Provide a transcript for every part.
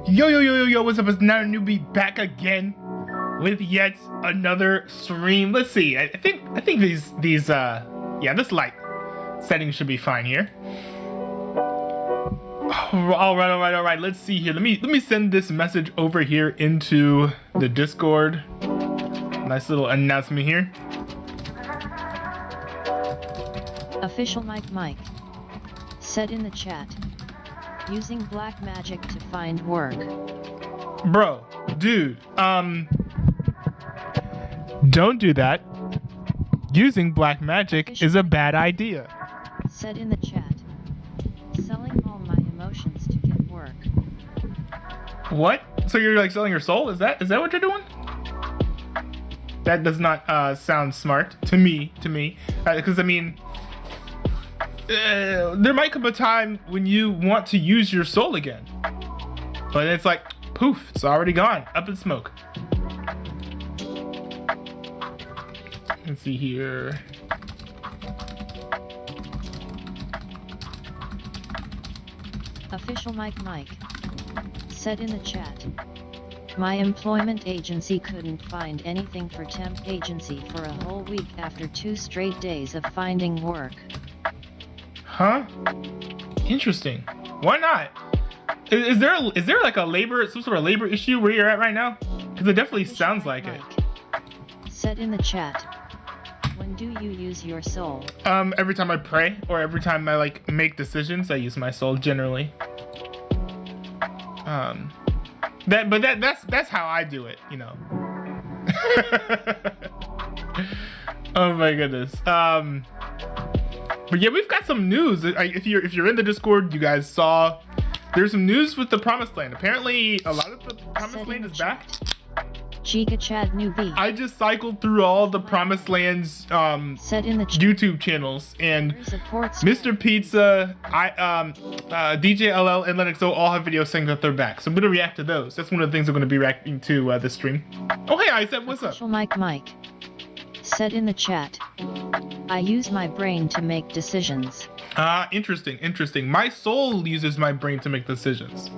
Yo, what's up? It's not a newbie back again with yet another stream. Let's see. I think these this light setting should be fine here. All right. Let's see here. Let me send this message over here into the Discord. Nice little announcement here. Official Mike said in the chat, using black magic to find work. Bro, dude, don't do that. Using black magic is a bad idea. Said in the chat, selling all my emotions to get work. What? So you're like selling your soul? Is that what you're doing? That does not sound smart to me. Because I mean, there might come a time when you want to use your soul again, but it's like poof, it's already gone, up in smoke. Let's see here. Official Mike said in the chat, my employment agency couldn't find anything for temp agency for a whole week after 2 straight days of finding work. Huh? Interesting. Why not? Is there like some sort of labor issue where you're at right now? Because it definitely sounds like it. Said in the chat, when do you use your soul? Every time I pray or every time I like make decisions, I use my soul generally. That's how I do it, you know. Oh my goodness. But yeah, we've got some news. If you're in the Discord, you guys saw there's some news with the Promised Land. Apparently, a lot of the Promised Land is back. Giga Chad newbie. I just cycled through all the Promised Land's YouTube channels, and Mr. Pizza, DJ LL, and LennoxO all have videos saying that they're back. So I'm gonna react to those. That's one of the things I'm gonna be reacting to this stream. Oh hey, I said what's up? Official Mike said in the chat, I use my brain to make decisions. Interesting. My soul uses my brain to make decisions.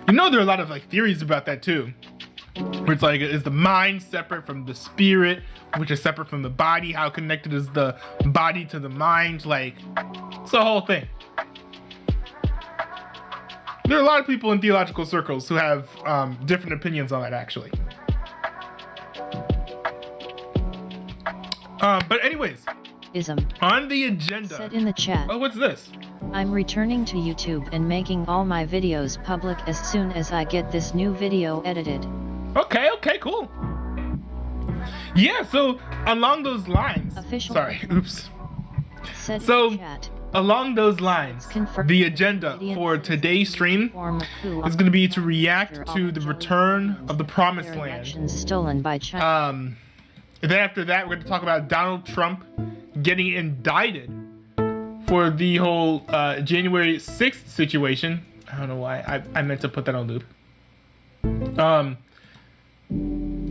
You know, there are a lot of like theories about that too. Where it's like, is the mind separate from the spirit, which is separate from the body? How connected is the body to the mind? Like, it's the whole thing. There are a lot of people in theological circles who have different opinions on that, actually. But anyways, on the agenda. Said in the chat. Oh, what's this? I'm returning to YouTube and making all my videos public as soon as I get this new video edited. Okay, cool. Yeah, so along those lines. Along those lines, the agenda for today's stream is going to be to react to the return of the Promised Land. Stolen by China. And then after that, we're going to talk about Donald Trump getting indicted for the whole January 6th situation. I don't know why I meant to put that on loop.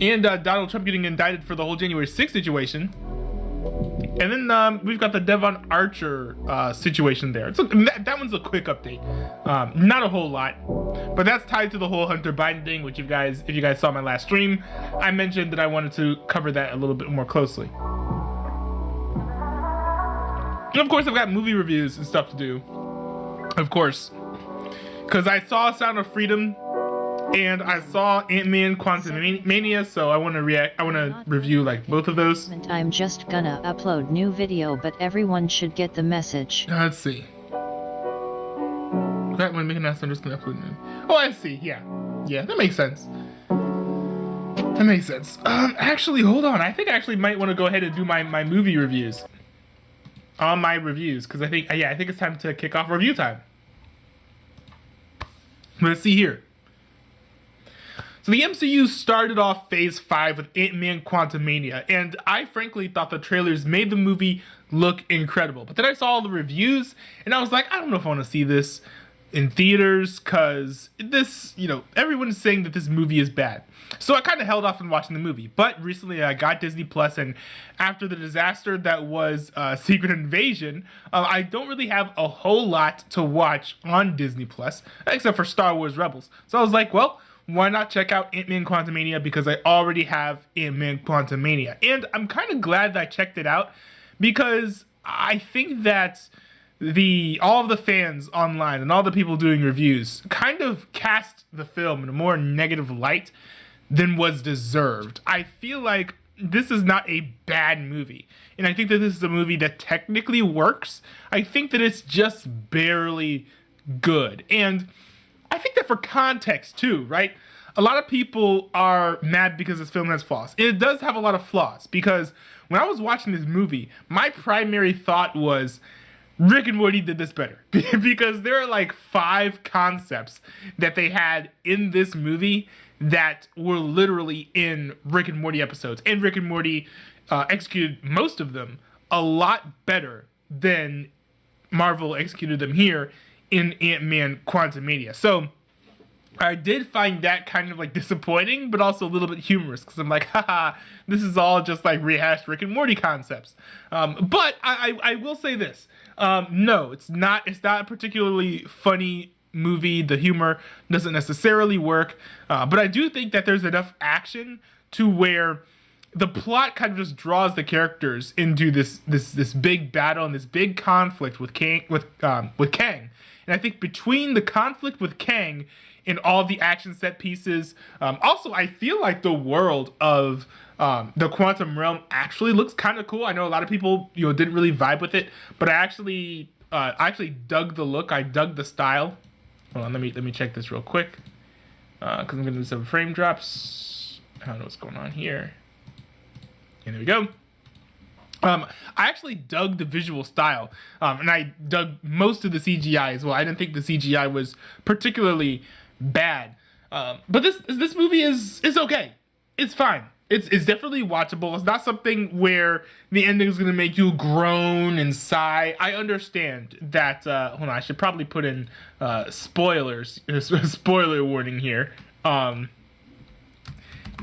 And Donald Trump getting indicted for the whole January 6th situation. And then we've got the Devon Archer situation there. So that one's a quick update. Not a whole lot, but that's tied to the whole Hunter Biden thing, which if you guys saw my last stream, I mentioned that I wanted to cover that a little bit more closely. And of course, I've got movie reviews and stuff to do. Of course, because I saw Sound of Freedom and I saw Ant-Man Quantumania, so I want to review like both of those. I'm just gonna upload new video, but everyone should get the message. Let's see. That one making us, I'm just gonna upload new. Oh, I see. Yeah, that makes sense. Actually, hold on. I think I actually might want to go ahead and do my movie reviews. On my reviews, because I think it's time to kick off review time. Let's see here. So the MCU started off Phase 5 with Ant-Man Quantumania, and I frankly thought the trailers made the movie look incredible. But then I saw all the reviews, and I was like, I don't know if I want to see this. in theaters because this, everyone's saying that this movie is bad. So I kind of held off on watching the movie. But recently I got Disney Plus, and after the disaster that was Secret Invasion, I don't really have a whole lot to watch on Disney Plus, except for Star Wars Rebels. So I was like, well, why not check out Ant-Man Quantumania, because I already have Ant-Man Quantumania. And I'm kind of glad that I checked it out, because I think that all of the fans online and all the people doing reviews kind of cast the film in a more negative light than was deserved. I feel like this is not a bad movie, and I think that this is a movie that technically works. I think that it's just barely good, and I think that for context too, right? A lot of people are mad because this film has flaws. It does have a lot of flaws, because when I was watching this movie, my primary thought was, Rick and Morty did this better. Because there are like 5 concepts that they had in this movie that were literally in Rick and Morty episodes. And Rick and Morty executed most of them a lot better than Marvel executed them here in Ant-Man Quantumania. So I did find that kind of like disappointing, but also a little bit humorous, because I'm like, haha, this is all just like rehashed Rick and Morty concepts. But I will say this. No, it's not a particularly funny movie. The humor doesn't necessarily work. But I do think that there's enough action to where the plot kind of just draws the characters into this big battle and this big conflict with Kang. And I think between the conflict with Kang and all the action set pieces, also I feel like the world of the Quantum Realm actually looks kind of cool. I know a lot of people didn't really vibe with it, but I actually dug the look. I dug the style. Hold on, let me check this real quick, because I'm gonna do some frame drops. I don't know what's going on here. And there we go. I actually dug the visual style, and I dug most of the CGI as well. I didn't think the CGI was particularly bad, but this movie is okay. It's fine. It's definitely watchable. It's not something where the ending is gonna make you groan and sigh. I understand that. Hold on, I should probably put in spoilers. Spoiler warning here.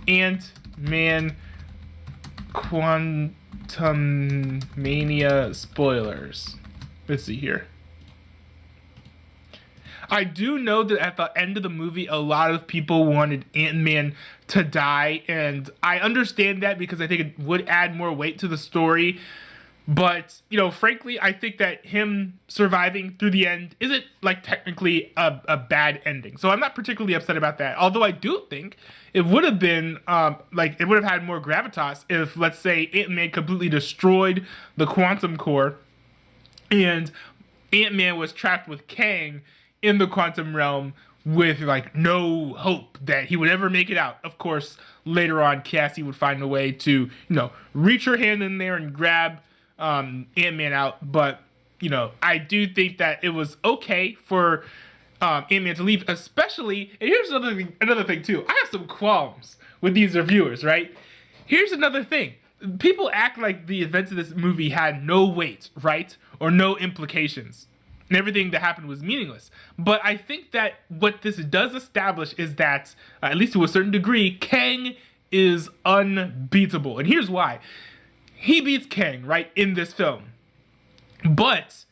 Ant-Man Quantumania spoilers. Let's see here. I do know that at the end of the movie, a lot of people wanted Ant-Man to die, and I understand that, because I think it would add more weight to the story. But, frankly, I think that him surviving through the end isn't, like, technically a bad ending. So I'm not particularly upset about that. Although I do think it would have been, it would have had more gravitas if, let's say, Ant-Man completely destroyed the quantum core and Ant-Man was trapped with Kang in the quantum realm with like no hope that he would ever make it out. Of course, later on, Cassie would find a way to, reach her hand in there and grab Ant-Man out. But, I do think that it was okay for Ant-Man to leave, especially, and here's another thing too. I have some qualms with these reviewers, right? Here's another thing. People act like the events of this movie had no weight, right? Or no implications. And everything that happened was meaningless. But I think that what this does establish is that, at least to a certain degree, Kang is unbeatable. And here's why. He beats Kang, right, in this film. But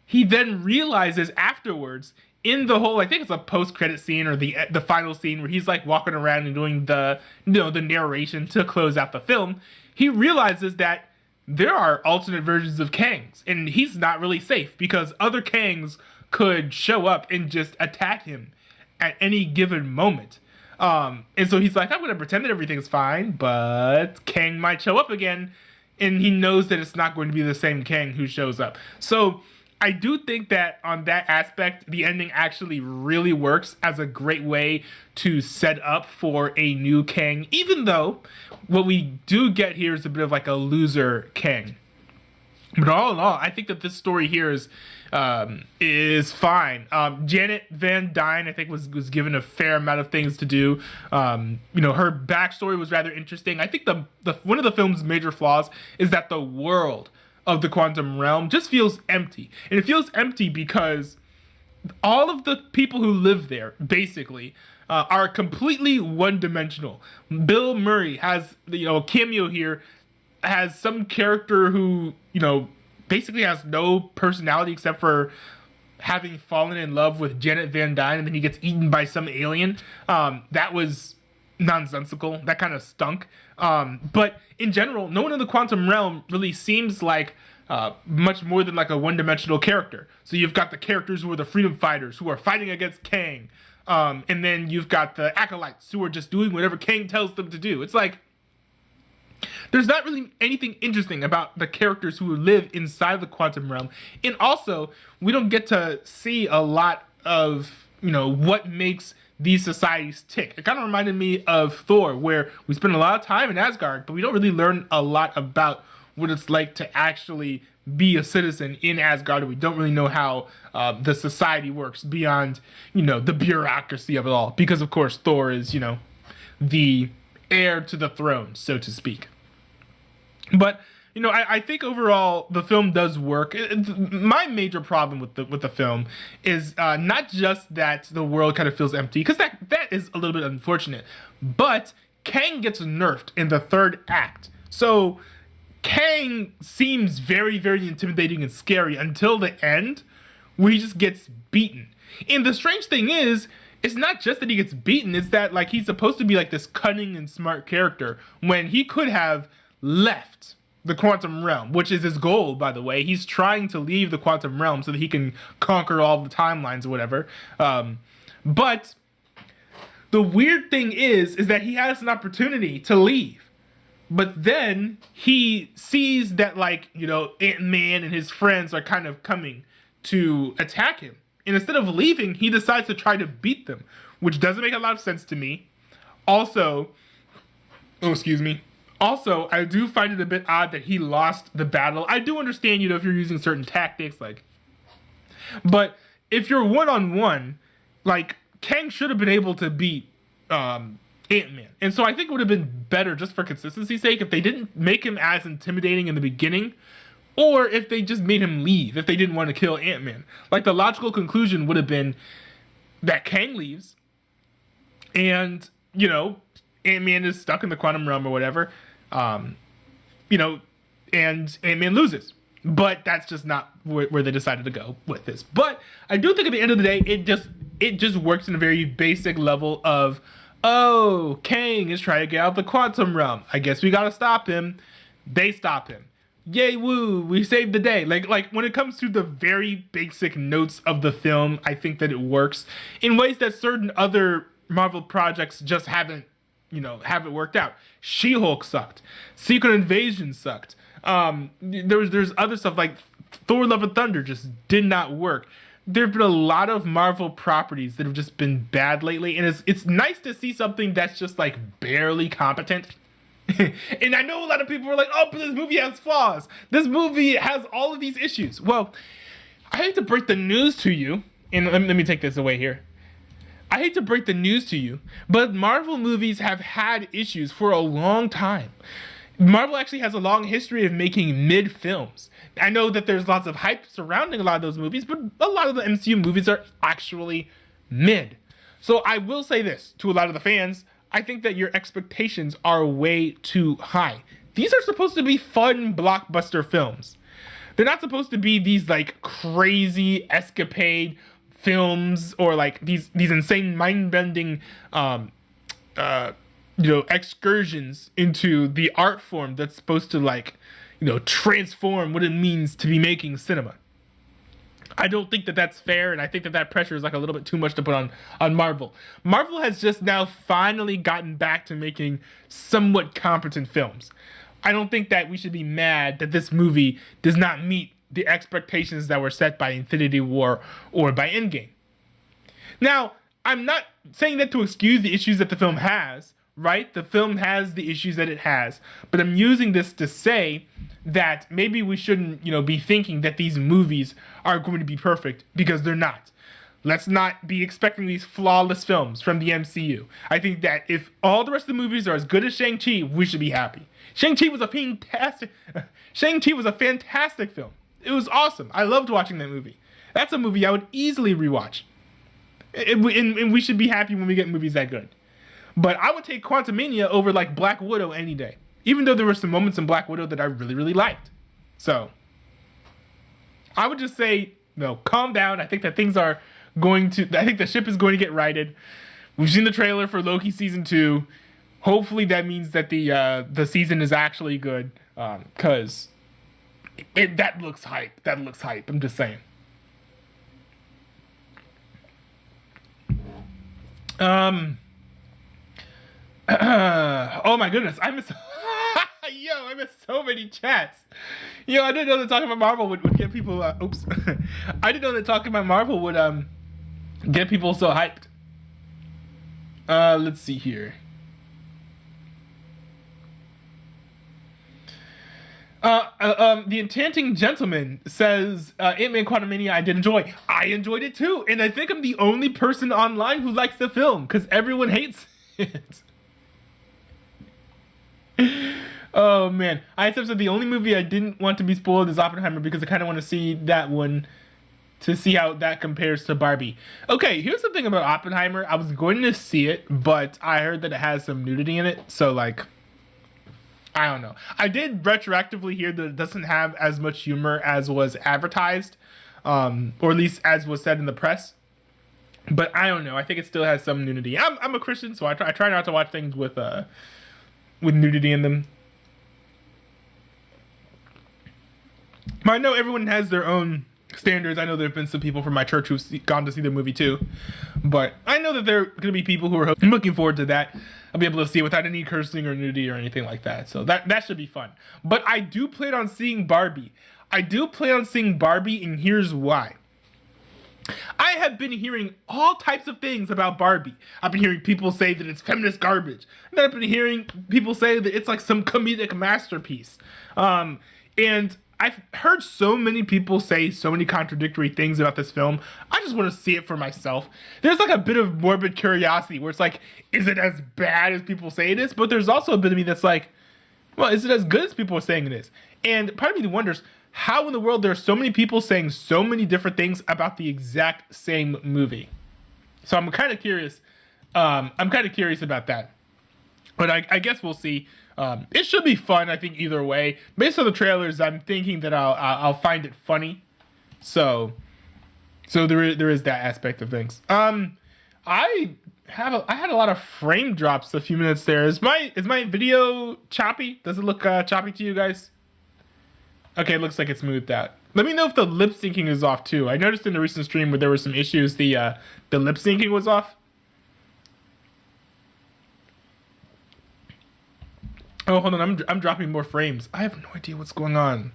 he then realizes afterwards, in the whole, I think it's a post-credit scene or the final scene where he's like walking around and doing the narration to close out the film, he realizes that there are alternate versions of Kangs, and he's not really safe because other Kangs could show up and just attack him at any given moment. And so he's like, I'm going to pretend that everything's fine, but Kang might show up again, and he knows that it's not going to be the same Kang who shows up. So I do think that on that aspect, the ending actually really works as a great way to set up for a new Kang, even though what we do get here is a bit of like a loser Kang. But all in all, I think that this story here is fine. Janet Van Dyne, I think, was given a fair amount of things to do. Her backstory was rather interesting. I think the one of the film's major flaws is that the world of the quantum realm just feels empty. And it feels empty because all of the people who live there basically are completely one-dimensional. Bill Murray has a cameo here, has some character who basically has no personality except for having fallen in love with Janet Van Dyne, and then he gets eaten by some alien. That was nonsensical. That kind of stunk. But in general, no one in the quantum realm really seems like much more than like a one-dimensional character. So you've got the characters who are the freedom fighters who are fighting against Kang, and then you've got the acolytes who are just doing whatever Kang tells them to do. It's like there's not really anything interesting about the characters who live inside the quantum realm, and also we don't get to see a lot of what makes these societies tick. It kind of reminded me of Thor, where we spend a lot of time in Asgard, but we don't really learn a lot about what it's like to actually be a citizen in Asgard. We don't really know how the society works beyond, the bureaucracy of it all. Because, of course, Thor is, the heir to the throne, so to speak. But, I think overall the film does work. My major problem with the film is not just that the world kind of feels empty, because that is a little bit unfortunate, but Kang gets nerfed in the third act. So Kang seems very, very intimidating and scary until the end, where he just gets beaten. And the strange thing is, it's not just that he gets beaten, it's that like he's supposed to be like this cunning and smart character when he could have left the quantum realm, which is his goal, by the way. He's trying to leave the quantum realm so that he can conquer all the timelines or whatever. But the weird thing is that he has an opportunity to leave. But then he sees that, like, Ant-Man and his friends are kind of coming to attack him. And instead of leaving, he decides to try to beat them, which doesn't make a lot of sense to me. Also, I do find it a bit odd that he lost the battle. I do understand, if you're using certain tactics, but if you're one-on-one, like, Kang should have been able to beat Ant-Man. And so I think it would have been better, just for consistency's sake, if they didn't make him as intimidating in the beginning, or if they just made him leave, if they didn't want to kill Ant-Man. Like, the logical conclusion would have been that Kang leaves, and, Ant-Man is stuck in the quantum realm or whatever, and Ant-Man loses. But that's just not where they decided to go with this. But I do think at the end of the day, it just works in a very basic level of, oh, Kang is trying to get out of the quantum realm. I guess we gotta stop him. They stop him. Yay, woo, we saved the day. Like when it comes to the very basic notes of the film, I think that it works in ways that certain other Marvel projects just haven't worked out. She-Hulk sucked. Secret Invasion sucked. There's other stuff like Thor: Love and Thunder just did not work. There have been a lot of Marvel properties that have just been bad lately, and it's nice to see something that's just like barely competent. And I know a lot of people were like, oh, but this movie has flaws. This movie has all of these issues. Well, I hate to break the news to you, and let me take this away here. I hate to break the news to you, but Marvel movies have had issues for a long time. Marvel actually has a long history of making mid films. I know that there's lots of hype surrounding a lot of those movies, but a lot of the MCU movies are actually mid. So I will say this to a lot of the fans, I think that your expectations are way too high. These are supposed to be fun blockbuster films. They're not supposed to be these like crazy escapade films or like these insane mind-bending excursions into the art form that's supposed to like transform what it means to be making cinema. I don't think that that's fair, and I think that pressure is like a little bit too much to put on Marvel. Marvel has just now finally gotten back to making somewhat competent films. I don't think that we should be mad that this movie does not meet the expectations that were set by Infinity War or by Endgame. Now, I'm not saying that to excuse the issues that the film has, right? The film has the issues that it has, but I'm using this to say that maybe we shouldn't, be thinking that these movies are going to be perfect, because they're not. Let's not be expecting these flawless films from the MCU. I think that if all the rest of the movies are as good as Shang-Chi, we should be happy. Shang-Chi was a fantastic film. It was awesome. I loved watching that movie. That's a movie I would easily rewatch. And we should be happy when we get movies that good. But I would take Quantumania over like Black Widow any day. Even though there were some moments in Black Widow that I really, really liked. So I would just say, no, calm down. I think that I think the ship is going to get righted. We've seen the trailer for Loki season 2. Hopefully that means that the season is actually good. Cause that looks hype. That looks hype. I'm just saying. Oh my goodness, I miss I missed so many chats. I didn't know that talking about Marvel would get people oops. I didn't know that talking about Marvel would get people so hyped. Let's see here. The Enchanting Gentleman says, Ant-Man Quantumania I did enjoy. I enjoyed it too, and I think I'm the only person online who likes the film, because everyone hates it. Oh man, I said the only movie I didn't want to be spoiled is Oppenheimer, because I kind of want to see that one to see how that compares to Barbie. Okay, here's the thing about Oppenheimer. I was going to see it, but I heard that it has some nudity in it, so like, I don't know. I did retroactively hear that it doesn't have as much humor as was advertised, or at least as was said in the press. But I don't know. I think it still has some nudity. I'm a Christian, so I try not to watch things with nudity in them. But I know everyone has their own standards. I know there have been some people from my church who've gone to see the movie too. But I know that there are going to be people who are looking forward to that. I'll be able to see it without any cursing or nudity or anything like that. So that should be fun. But I do plan on seeing Barbie. And here's why. I have been hearing all types of things about Barbie. I've been hearing people say that it's feminist garbage. And I've been hearing people say that it's like some comedic masterpiece. And I've heard so many people say so many contradictory things about this film. I just want to see it for myself. There's like a bit of morbid curiosity where it's like, is it as bad as people say it is? But there's also a bit of me that's like, well, is it as good as people are saying it is? And part of me wonders, how in the world there are so many people saying so many different things about the exact same movie? So I'm kind of curious. About that. But I guess we'll see. It should be fun, I think, either way. Based on the trailers, I'm thinking that I'll find it funny. So there is that aspect of things. I had a lot of frame drops a few minutes there. Is my video choppy? Does it look choppy to you guys? Okay, it looks like it's smoothed out. Let me know if the lip syncing is off too. I noticed in the recent stream where there were some issues, the lip syncing was off. Oh, hold on, I'm dropping more frames. I have no idea what's going on.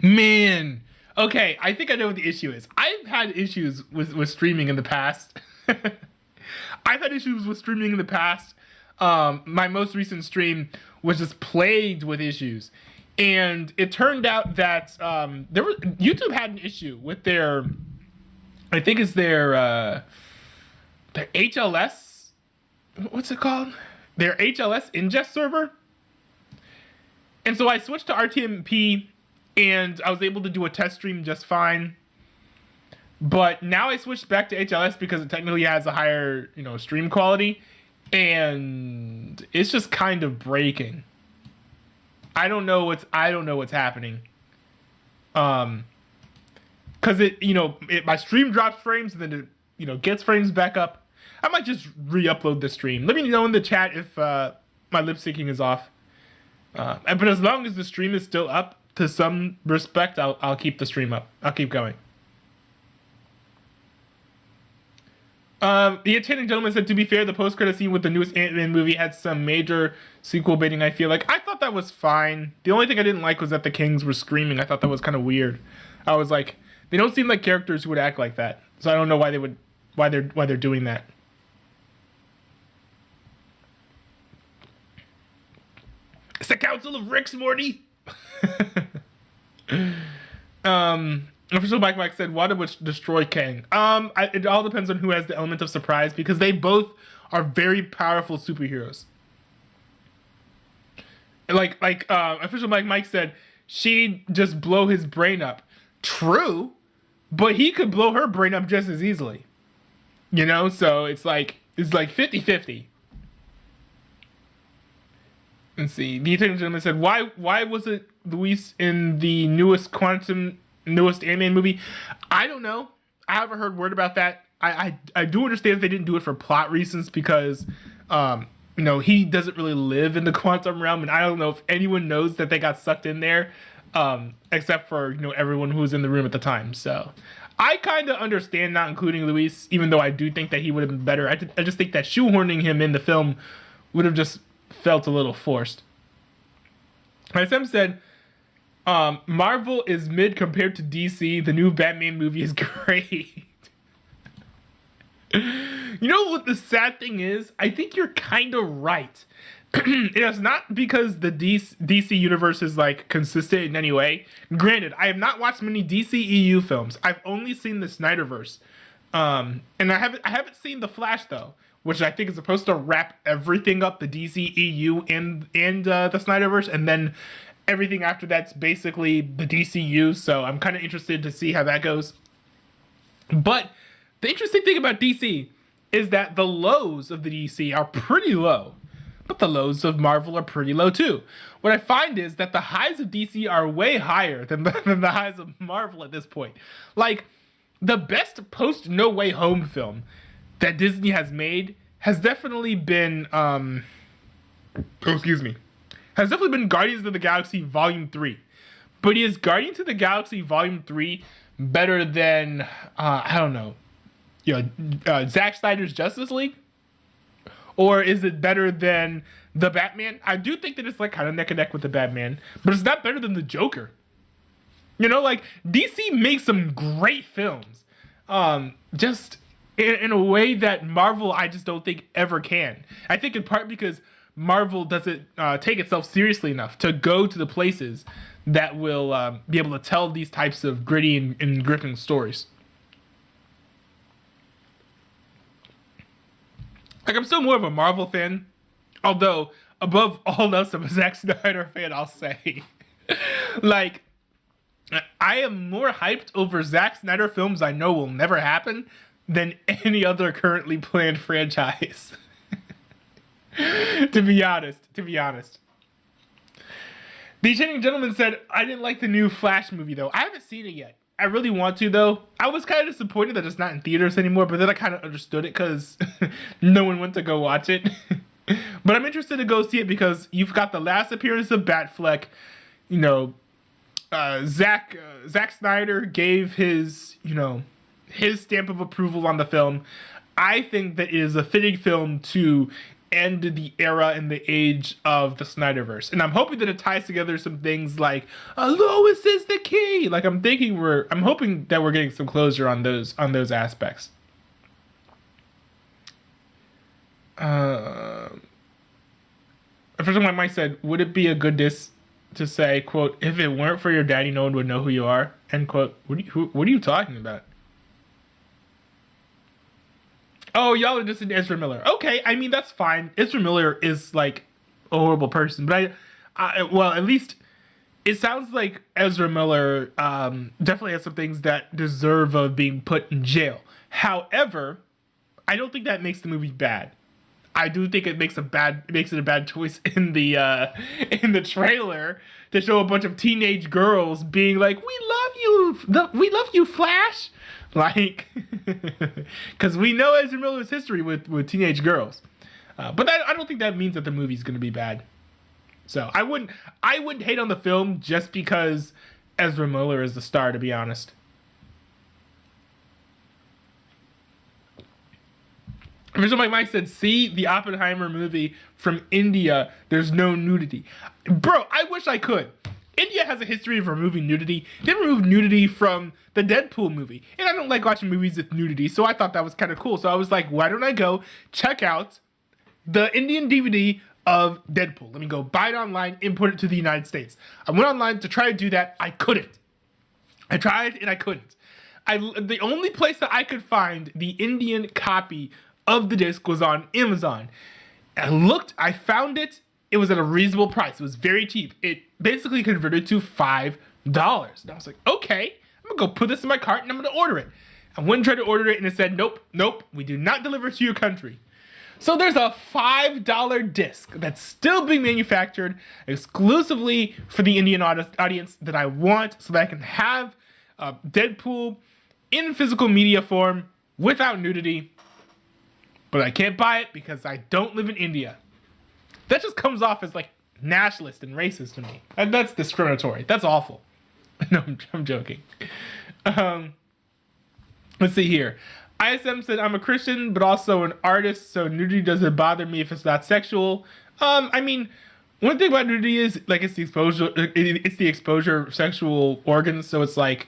Man. Okay, I think I know what the issue is. I've had issues with streaming in the past. My most recent stream was just plagued with issues. And it turned out that YouTube had an issue with their, I think it's their HLS, what's it called? Their HLS ingest server. And so I switched to RTMP and I was able to do a test stream just fine. But now I switched back to HLS because it technically has a higher, stream quality. And it's just kind of breaking. I don't know what's happening. Cause my stream drops frames and then it, gets frames back up. I might just re-upload the stream. Let me know in the chat if my lip syncing is off. But as long as the stream is still up, to some respect, I'll keep the stream up. I'll keep going. The Enchanting Gentleman said, to be fair, the post-credit scene with the newest Ant-Man movie had some major sequel baiting, I feel like. I thought that was fine. The only thing I didn't like was that the Kings were screaming. I thought that was kind of weird. I was like, they don't seem like characters who would act like that. So I don't know why they're doing that. It's the Council of Ricks, Morty. Official Mike said, "Why would destroy Kang?" It all depends on who has the element of surprise, because they both are very powerful superheroes. Like official Mike said, she'd just blow his brain up. True, but he could blow her brain up just as easily. You know, so it's like 50-50. Let's see. The Eternal Gentleman said, why was it Luis in the newest Ant-Man movie? I don't know. I haven't heard word about that. I do understand if they didn't do it for plot reasons because you know, he doesn't really live in the quantum realm, and I don't know if anyone knows that they got sucked in there, except for, you know, everyone who was in the room at the time. So I kind of understand not including Luis, even though I do think that he would have been better. I just think that shoehorning him in the film would have just felt a little forced. As Sam said, Marvel is mid compared to DC. The new Batman movie is great. You know what the sad thing is? I think you're kind of right. It is not because the DC universe is like consistent in any way. Granted, I have not watched many DCEU films. I've only seen the Snyderverse, and I haven't seen the Flash though, which I think is supposed to wrap everything up, the DCEU and the Snyderverse, and then everything after that's basically the DCU. So I'm kind of interested to see how that goes. But the interesting thing about DC is that the lows of the DC are pretty low, but the lows of Marvel are pretty low too. What I find is that the highs of DC are way higher than the highs of Marvel at this point. Like, the best post No Way Home film that Disney has made has definitely been has definitely been Guardians of the Galaxy Volume 3. But is Guardians of the Galaxy Volume 3 better than I don't know, Zack Snyder's Justice League? Or is it better than the Batman? I do think that it's like kind of neck and neck with the Batman, but it's not better than the Joker. You know, like, DC makes some great films, just in a way that Marvel, I just don't think ever can. I think in part because Marvel doesn't take itself seriously enough to go to the places that will be able to tell these types of gritty and gripping stories. Like, I'm still more of a Marvel fan, although above all else, I'm a Zack Snyder fan, I'll say. Like, I am more hyped over Zack Snyder films I know will never happen than any other currently planned franchise. To be honest. The Channing Gentleman said, I didn't like the new Flash movie, though. I haven't seen it yet. I really want to, though. I was kind of disappointed that it's not in theaters anymore, but then I kind of understood it because no one went to go watch it. But I'm interested to go see it because you've got the last appearance of Batfleck. You know, Zack Snyder gave his stamp of approval on the film. I think that it is a fitting film to end the era and the age of the Snyderverse, and I'm hoping that it ties together some things like Lois is the key. Like, I'm hoping that we're getting some closure on those aspects. First of all, Mike said, would it be a good diss to say, quote, if it weren't for your daddy, no one would know who you are, end quote? What are you talking about? Oh, y'all are just in Ezra Miller. Okay, I mean, that's fine. Ezra Miller is, like, a horrible person. But well, at least it sounds like Ezra Miller definitely has some things that deserve of being put in jail. However, I don't think that makes the movie bad. I do think it makes it a bad choice in the trailer to show a bunch of teenage girls being like, we love you, Flash. Like, because we know Ezra Miller's history with teenage girls, but I don't think that means that the movie's going to be bad. So I wouldn't hate on the film just because Ezra Miller is the star, to be honest. Original Mike said, see the Oppenheimer movie from India. There's no nudity. Bro, I wish I could. India has a history of removing nudity. They removed nudity from the Deadpool movie. And I don't like watching movies with nudity, so I thought that was kind of cool. So I was like, why don't I go check out the Indian DVD of Deadpool? Let me go buy it online, import it to the United States. I went online to try to do that. I couldn't. I tried and I couldn't. The only place that I could find the Indian copy of the disc was on Amazon. I found it. It was at a reasonable price. It was very cheap. It basically converted to $5. And I was like, okay. I'm gonna go put this in my cart and I'm gonna order it. I went and tried to order it and it said, nope, we do not deliver to your country. So there's a $5 disc that's still being manufactured exclusively for the Indian audience that I want, so that I can have Deadpool in physical media form without nudity. But I can't buy it because I don't live in India. That just comes off as like nationalist and racist to me. And that's discriminatory. That's awful. No, I'm joking. Let's see here. ISM said, I'm a Christian, but also an artist, so nudity doesn't bother me if it's not sexual. I mean, one thing about nudity is, like, it's the exposure of sexual organs, so it's like,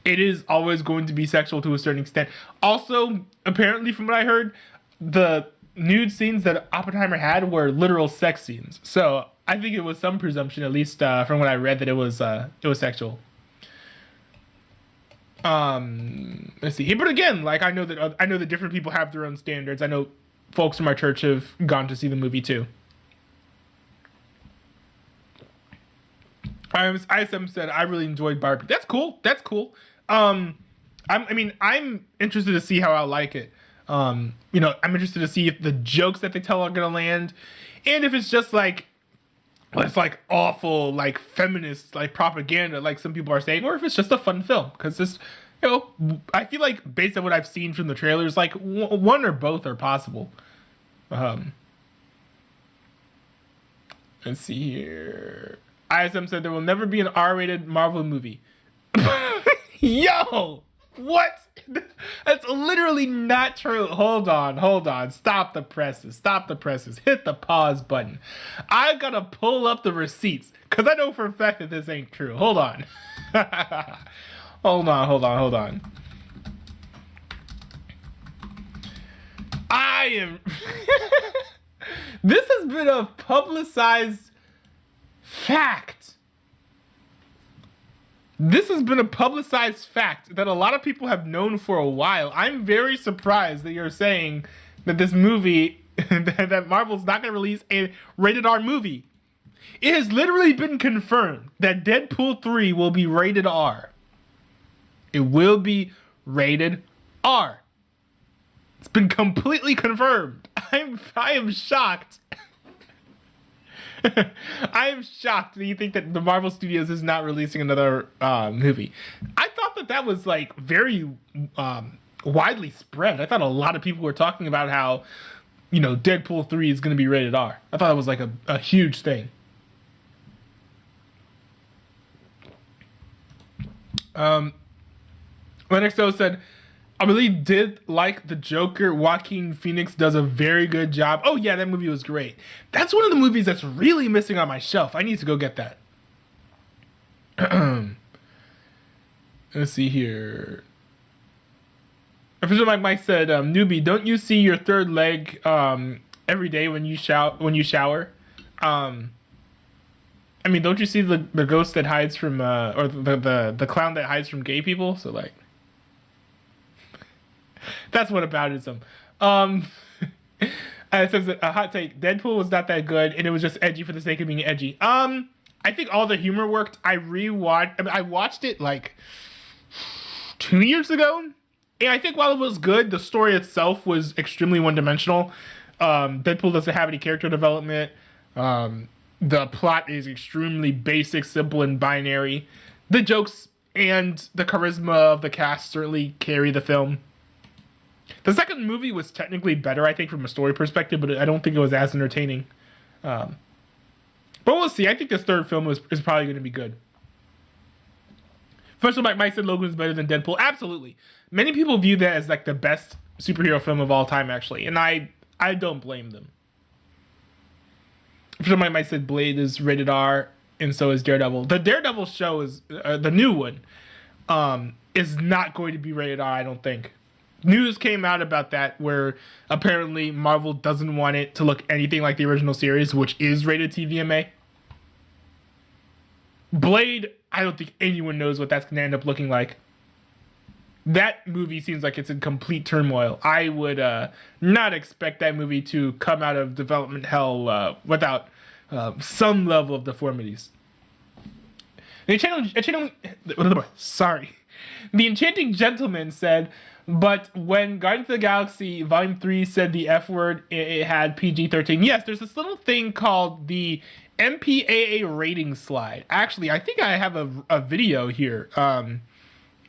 it is always going to be sexual to a certain extent. Also, apparently, from what I heard, the nude scenes that Oppenheimer had were literal sex scenes. So, I think it was some presumption, at least from what I read, that it was sexual. Let's see. But again, like, I know that different people have their own standards. I know folks from our church have gone to see the movie too. ISM said, I really enjoyed Barbie. That's cool. I'm interested to see how I'll like it. I'm interested to see if the jokes that they tell are gonna land, and if it's just like, it's like awful, like feminist, like propaganda, like some people are saying, or if it's just a fun film. Because this, I feel like based on what I've seen from the trailers, like one or both are possible. Let's see here. ISM said there will never be an R-rated Marvel movie. Yo, what? That's literally not true. Hold on. Stop the presses. Hit the pause button. I gotta pull up the receipts because I know for a fact that this ain't true. Hold on. Hold on. This has been a publicized fact. This has been a publicized fact that a lot of people have known for a while. I'm very surprised that you're saying that this movie, that Marvel's not going to release a rated R movie. It has literally been confirmed that Deadpool 3 will be rated R. It will be rated R. It's been completely confirmed. I am shocked. I am shocked that you think that the Marvel Studios is not releasing another movie. I thought that was like very widely spread. I thought a lot of people were talking about how, Deadpool 3 is going to be rated R. I thought it was like a huge thing. Lennoxo said, I really did like the Joker. Joaquin Phoenix does a very good job. Oh yeah, that movie was great. That's one of the movies that's really missing on my shelf. I need to go get that. Let's see here. Official Mike said, newbie, don't you see your third leg every day when you shower? Don't you see the ghost that hides from or the clown that hides from gay people? So like, that's what aboutism. It says a hot take: Deadpool was not that good, and it was just edgy for the sake of being edgy. I think all the humor worked. I watched it like 2 years ago, and I think while it was good, the story itself was extremely one-dimensional. Deadpool doesn't have any character development. The plot is extremely basic, simple, and binary. The jokes and the charisma of the cast certainly carry the film. The second movie was technically better, I think, from a story perspective, but I don't think it was as entertaining. But we'll see. I think this third film is probably going to be good. First of all, Mike said Logan's better than Deadpool. Absolutely. Many people view that as like the best superhero film of all time, actually, and I don't blame them. First of all, Mike said Blade is rated R, and so is Daredevil. The Daredevil show is the new one. Is not going to be rated R, I don't think. News came out about that where apparently Marvel doesn't want it to look anything like the original series, which is rated TVMA. Blade, I don't think anyone knows what that's going to end up looking like. That movie seems like it's in complete turmoil. I would not expect that movie to come out of development hell without some level of deformities. Sorry. The Enchanting Gentleman said, but when Guardians of the Galaxy Volume 3 said the F word, it had PG-13. Yes, there's this little thing called the MPAA rating slide. Actually, I think I have a video here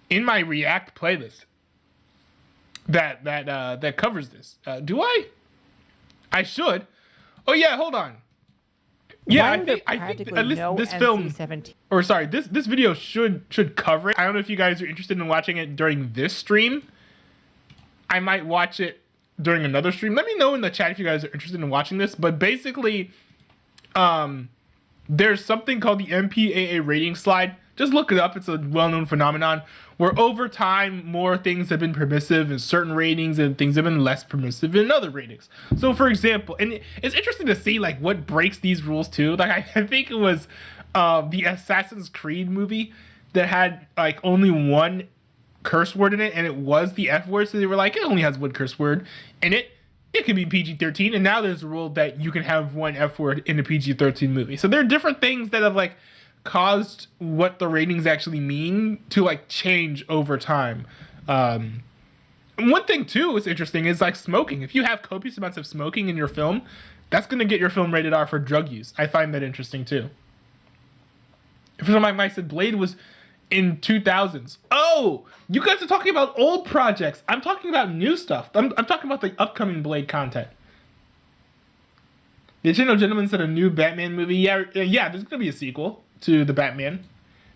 in my React playlist that covers this. Do I? I should. Oh yeah, hold on. Yeah, I think at least this film, or sorry, this video should cover it. I don't know if you guys are interested in watching it during this stream. I might watch it during another stream. Let me know in the chat if you guys are interested in watching this. But basically, there's something called the MPAA rating slide. Just look it up. It's a well-known phenomenon where over time, more things have been permissive in certain ratings and things have been less permissive in other ratings. So for example, and it's interesting to see like what breaks these rules too. Like I think it was the Assassin's Creed movie that had like only one curse word in it, and it was the F word. So they were like, it only has one curse word in it. It can be PG-13. And now there's a rule that you can have one F word in a PG-13 movie. So there are different things that have like caused what the ratings actually mean to like change over time. One thing too is interesting is like smoking. If you have copious amounts of smoking in your film, that's going to get your film rated R for drug use. I find that interesting too. For some, like Mike said, Blade was in 2000s. Oh, you guys are talking about old projects. I'm talking about new stuff. I'm talking about the upcoming Blade content. The Chino Gentleman said a new Batman movie. Yeah, there's gonna be a sequel to the Batman.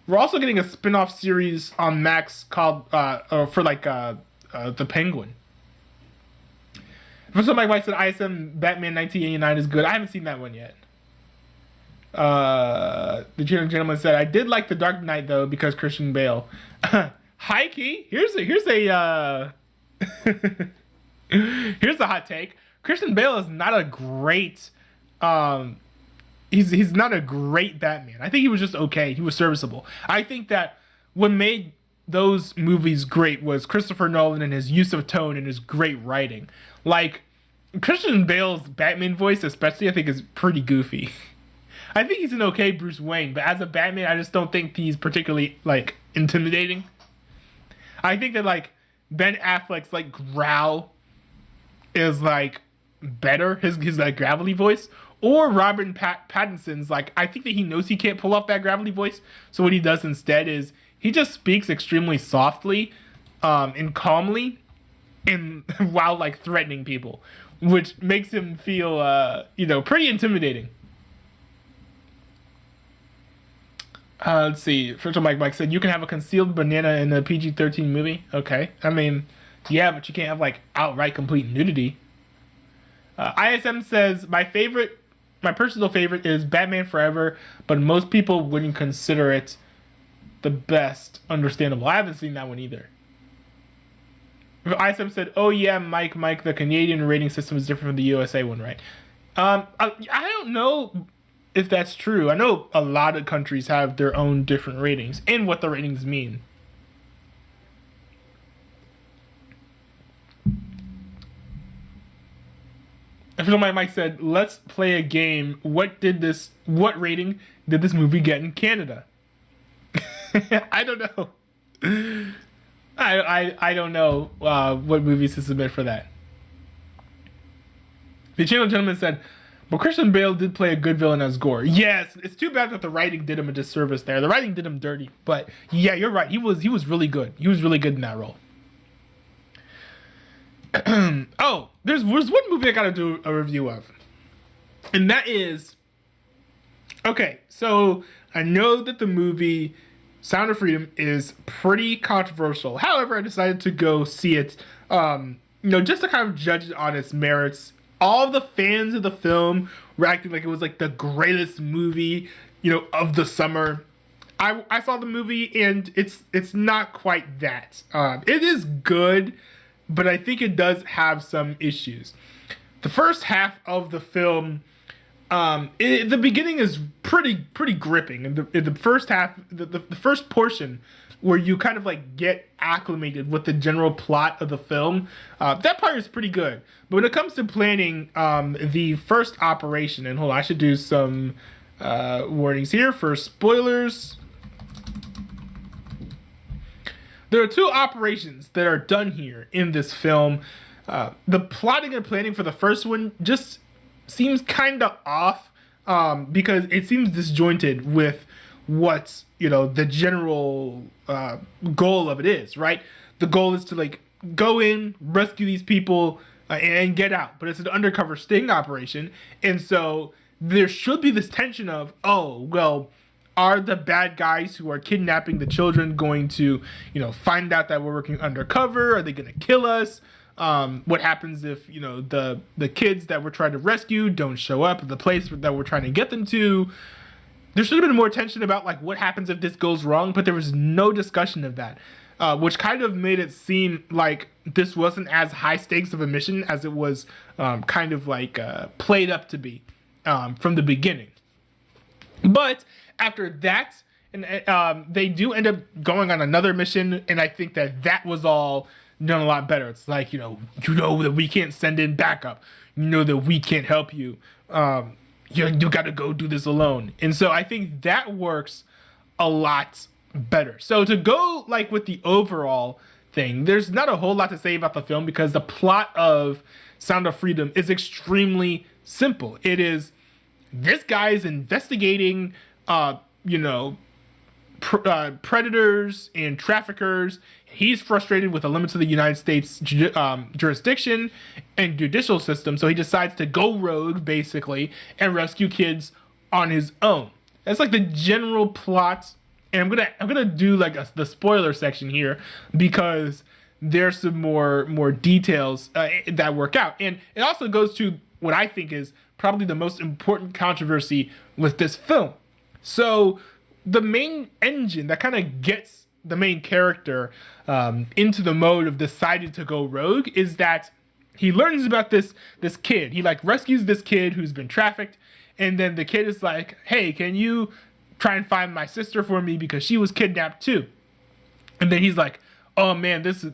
We're also getting a spin-off series on Max called the Penguin. For some, like Mike said, ISM Batman 1989 is good. I haven't seen that one yet. The Gentleman said, I did like The Dark Knight though because Christian Bale. Hi Key, here's a here's a hot take. Christian Bale is not a great he's not a great Batman. I think he was just okay. He was serviceable. I think that what made those movies great was Christopher Nolan and his use of tone and his great writing. Like Christian Bale's Batman voice especially I think is pretty goofy. I think he's an okay Bruce Wayne, but as a Batman, I just don't think he's particularly, like, intimidating. I think that, like, Ben Affleck's, like, growl is, like, better, his like, gravelly voice. Or Robert Pattinson's, like, I think that he knows he can't pull off that gravelly voice, so what he does instead is he just speaks extremely softly and calmly and while, like, threatening people, which makes him feel, pretty intimidating. Let's see. First of all, Mike said, you can have a concealed banana in a PG-13 movie. Okay. I mean, yeah, but you can't have, like, outright complete nudity. ISM says, my personal favorite is Batman Forever, but most people wouldn't consider it the best. Understandable. I haven't seen that one either. ISM said, oh yeah, Mike, the Canadian rating system is different from the USA one, right? I don't know if that's true. I know a lot of countries have their own different ratings and what the ratings mean. If you don't mind, Mike said, let's play a game. What rating did this movie get in Canada? I don't know. I don't know what movies to submit for that. The Channel Gentleman said, but Christian Bale did play a good villain as Gore. Yes, it's too bad that the writing did him a disservice there. The writing did him dirty. But yeah, you're right. He was really good. He was really good in that role. Oh, there's one movie I gotta do a review of. And that is... Okay, so I know that the movie Sound of Freedom is pretty controversial. However, I decided to go see it, just to kind of judge it on its merits. All the fans of the film were acting like it was like the greatest movie, of the summer. I saw the movie and it's not quite that. It is good, but I think it does have some issues. The first half of the film, the beginning is pretty gripping. And the first half, the first portion, where you kind of like get acclimated with the general plot of the film, that part is pretty good. But when it comes to planning the first operation, and hold on, I should do some warnings here for spoilers. there are two operations that are done here in this film. The plotting and planning for the first one just seems kind of off, because it seems disjointed with what, the general goal of it is, right? The goal is to like go in, rescue these people, and get out. But it's an undercover sting operation, and so there should be this tension of, oh, well, are the bad guys who are kidnapping the children going to, find out that we're working undercover? Are they going to kill us? What happens if, the kids that we're trying to rescue don't show up at the place that we're trying to get them to? There should have been more tension about like what happens if this goes wrong, but there was no discussion of that, which kind of made it seem like this wasn't as high stakes of a mission as it was kind of like played up to be from the beginning. But after that, and they do end up going on another mission, and I think that was all done a lot better. It's like, that we can't send in backup. That we can't help you. You got to go do this alone. And so I think that works a lot better. So to go like with the overall thing, there's not a whole lot to say about the film because the plot of Sound of Freedom is extremely simple. It is this guy is investigating, predators and traffickers. He's frustrated with the limits of the United States jurisdiction and judicial system, so he decides to go rogue, basically, and rescue kids on his own. That's like the general plot, and I'm gonna do like the spoiler section here because there's some more details that work out, and it also goes to what I think is probably the most important controversy with this film. So the main engine that kind of gets the main character into the mode of deciding to go rogue is that he learns about this kid. He like rescues this kid who's been trafficked, and then the kid is like, "Hey, can you try and find my sister for me because she was kidnapped too?" And then he's like, "Oh man, this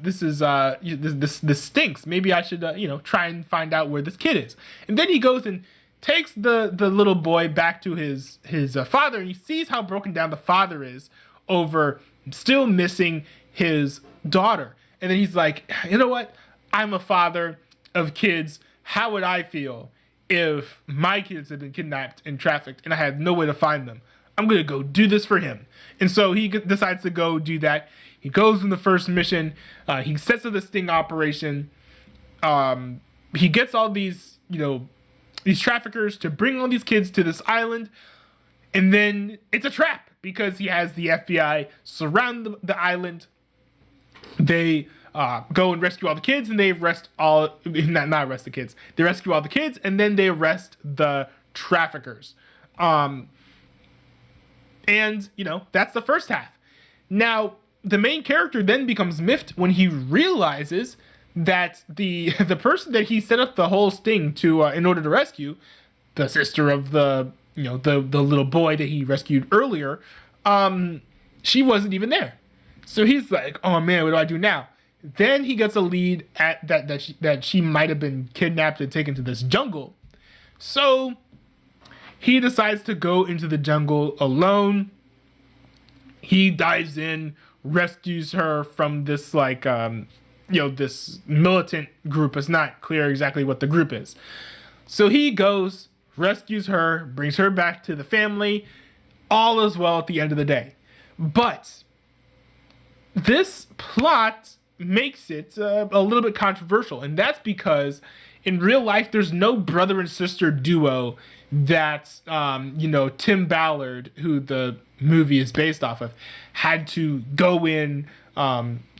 stinks. Maybe I should try and find out where this kid is." And then he goes and takes the little boy back to his father, and he sees how broken down the father is over still missing his daughter. And then he's like, "You know what? I'm a father of kids. How would I feel if my kids had been kidnapped and trafficked and I had no way to find them? I'm going to go do this for him." And so he decides to go do that. He goes in the first mission. He sets up the sting operation. He gets all these traffickers to bring all these kids to this island. And then it's a trap because he has the FBI surround the island. They go and rescue all the kids, and they arrest not arrest the kids. They rescue all the kids, and then they arrest the traffickers. And that's the first half. Now, the main character then becomes miffed when he realizes that the person that he set up the whole sting to in order to rescue, the sister of the little boy that he rescued earlier, she wasn't even there. So he's like, "Oh man, what do I do now?" Then he gets a lead at that she might have been kidnapped and taken to this jungle. So he decides to go into the jungle alone. He dives in, rescues her from this this militant group. It's not clear exactly what the group is. So he goes, rescues her, brings her back to the family. All is well at the end of the day. But this plot makes it a little bit controversial, and that's because in real life there's no brother and sister duo that Tim Ballard, who the movie is based off of, had to go in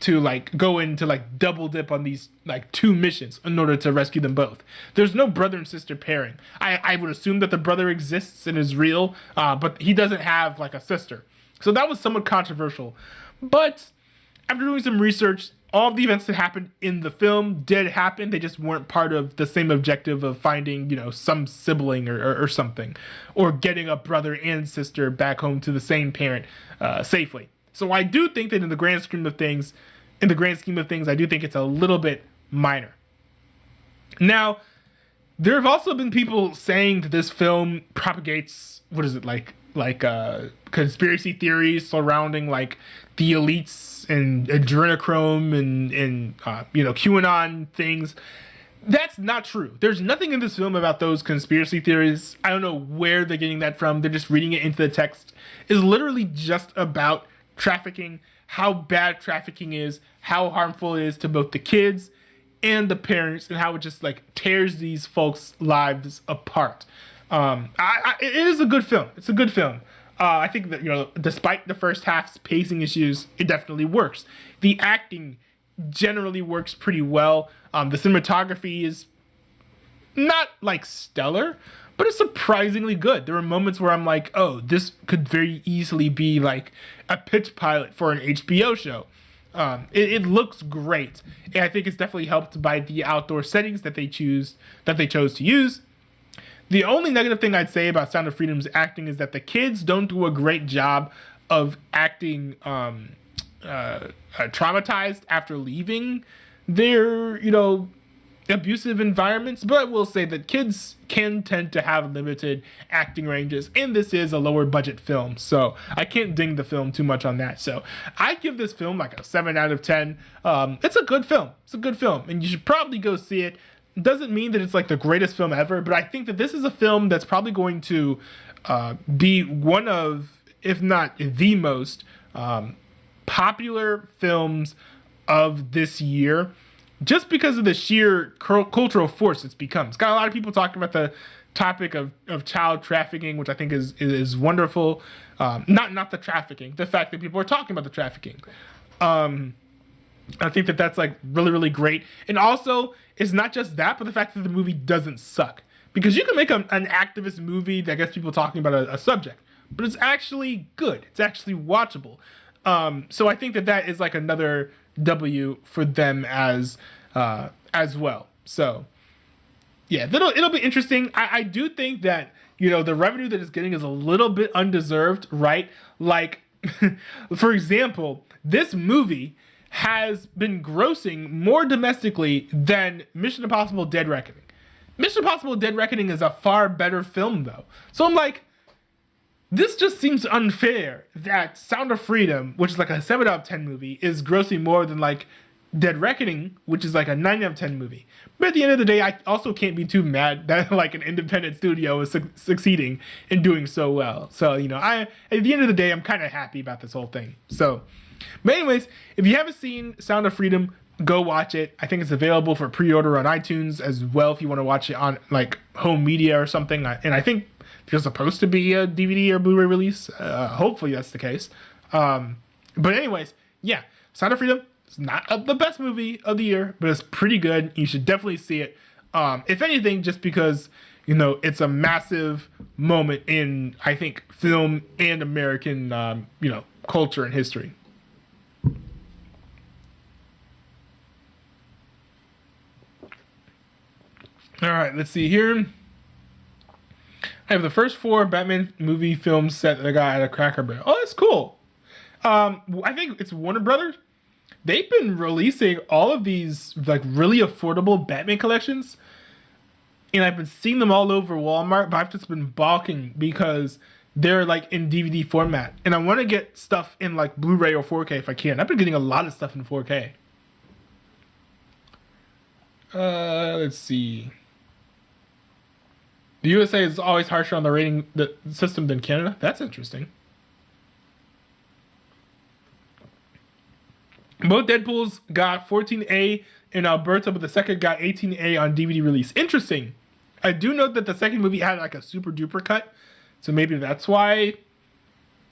to double dip on these two missions in order to rescue them both. There's no brother and sister pairing. I would assume that the brother exists and is real, but he doesn't have a sister. So that was somewhat controversial. But after doing some research, all of the events that happened in the film did happen. They just weren't part of the same objective of finding, some sibling or something, or getting a brother and sister back home to the same parent safely. So I do think that in the grand scheme of things, I do think it's a little bit minor. Now, there have also been people saying that this film propagates, conspiracy theories surrounding like the elites and adrenochrome and QAnon things. That's not true. There's nothing in this film about those conspiracy theories. I don't know where they're getting that from. They're just reading it into the text. It's literally just about trafficking, how bad trafficking is, how harmful it is to both the kids and the parents, and how it just like tears these folks' lives apart. It is a good film. It's a good film. I think that, despite the first half's pacing issues, it definitely works. The acting generally works pretty well. The cinematography is not like stellar, but it's surprisingly good. There were moments where I'm like, oh, this could very easily be like a pitch pilot for an HBO show. It looks great, and I think it's definitely helped by the outdoor settings that they chose to use. The only negative thing I'd say about Sound of Freedom's acting is that the kids don't do a great job of acting traumatized after leaving their, abusive environments. But I will say that kids can tend to have limited acting ranges, and this is a lower budget film, so I can't ding the film too much on that. So I give this film like a 7 out of 10. It's a good film. It's a good film, and you should probably go see it. Doesn't mean that it's like the greatest film ever, but I think that this is a film that's probably going to be one of, if not the most popular films of this year, just because of the sheer cultural force it's become. It's got a lot of people talking about the topic of child trafficking, which I think is wonderful. Not the trafficking, the fact that people are talking about the trafficking. I think that that's like really, really great. And also, it's not just that, but the fact that the movie doesn't suck. Because you can make an activist movie that gets people talking about a subject, but it's actually good. It's actually watchable. So I think that is like another W for them as well. So yeah, it'll be interesting. I do think that, the revenue that it's getting is a little bit undeserved, right? Like, for example, this movie has been grossing more domestically than Mission Impossible Dead Reckoning. Mission Impossible Dead Reckoning is a far better film, though. So I'm like, this just seems unfair that Sound of Freedom, which is like a 7 out of 10 movie, is grossing more than like Dead Reckoning, which is like a 9 out of 10 movie. But at the end of the day, I also can't be too mad that like an independent studio is succeeding in doing so well. So, at the end of the day, I'm kind of happy about this whole thing. So, but anyways, if you haven't seen Sound of Freedom, go watch it. I think it's available for pre-order on iTunes as well if you want to watch it on like home media or something. And I think there's supposed to be a DVD or Blu-ray release. Hopefully that's the case. But anyways, yeah, Sound of Freedom is not the best movie of the year, but it's pretty good. You should definitely see it. If anything, just because, it's a massive moment in, I think, film and American, culture and history. All right, let's see here. I have the first 4 Batman movie films set that I got at a Cracker Barrel. Oh, that's cool. I think it's Warner Brothers. They've been releasing all of these like really affordable Batman collections, and I've been seeing them all over Walmart, but I've just been balking because they're like in DVD format, and I want to get stuff in like Blu-ray or 4K if I can. I've been getting a lot of stuff in 4K. Let's see. The USA is always harsher on the rating system than Canada. That's interesting. Both Deadpools got 14A in Alberta, but the second got 18A on DVD release. Interesting. I do know that the second movie had like a super duper cut, so maybe that's why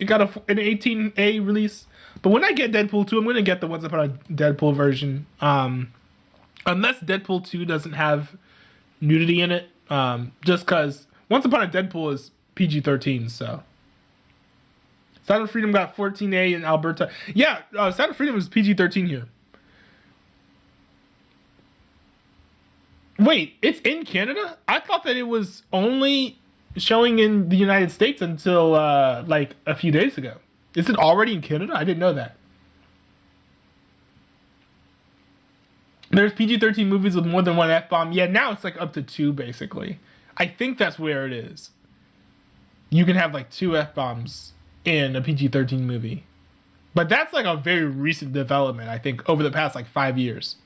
it got an 18A release. But when I get Deadpool 2, I'm going to get the Once Upon a Deadpool version. Unless Deadpool 2 doesn't have nudity in it. Just because Once Upon a Deadpool is PG-13, so. Sound of Freedom got 14A in Alberta. Yeah, Sound of Freedom is PG-13 here. Wait, it's in Canada? I thought that it was only showing in the United States until like a few days ago. Is it already in Canada? I didn't know that. There's PG-13 movies with more than 1 F-bomb. Yeah, now it's like up to 2, basically. I think that's where it is. you can have like 2 F-bombs in a PG-13 movie. But that's like a very recent development, I think, over the past like 5 years.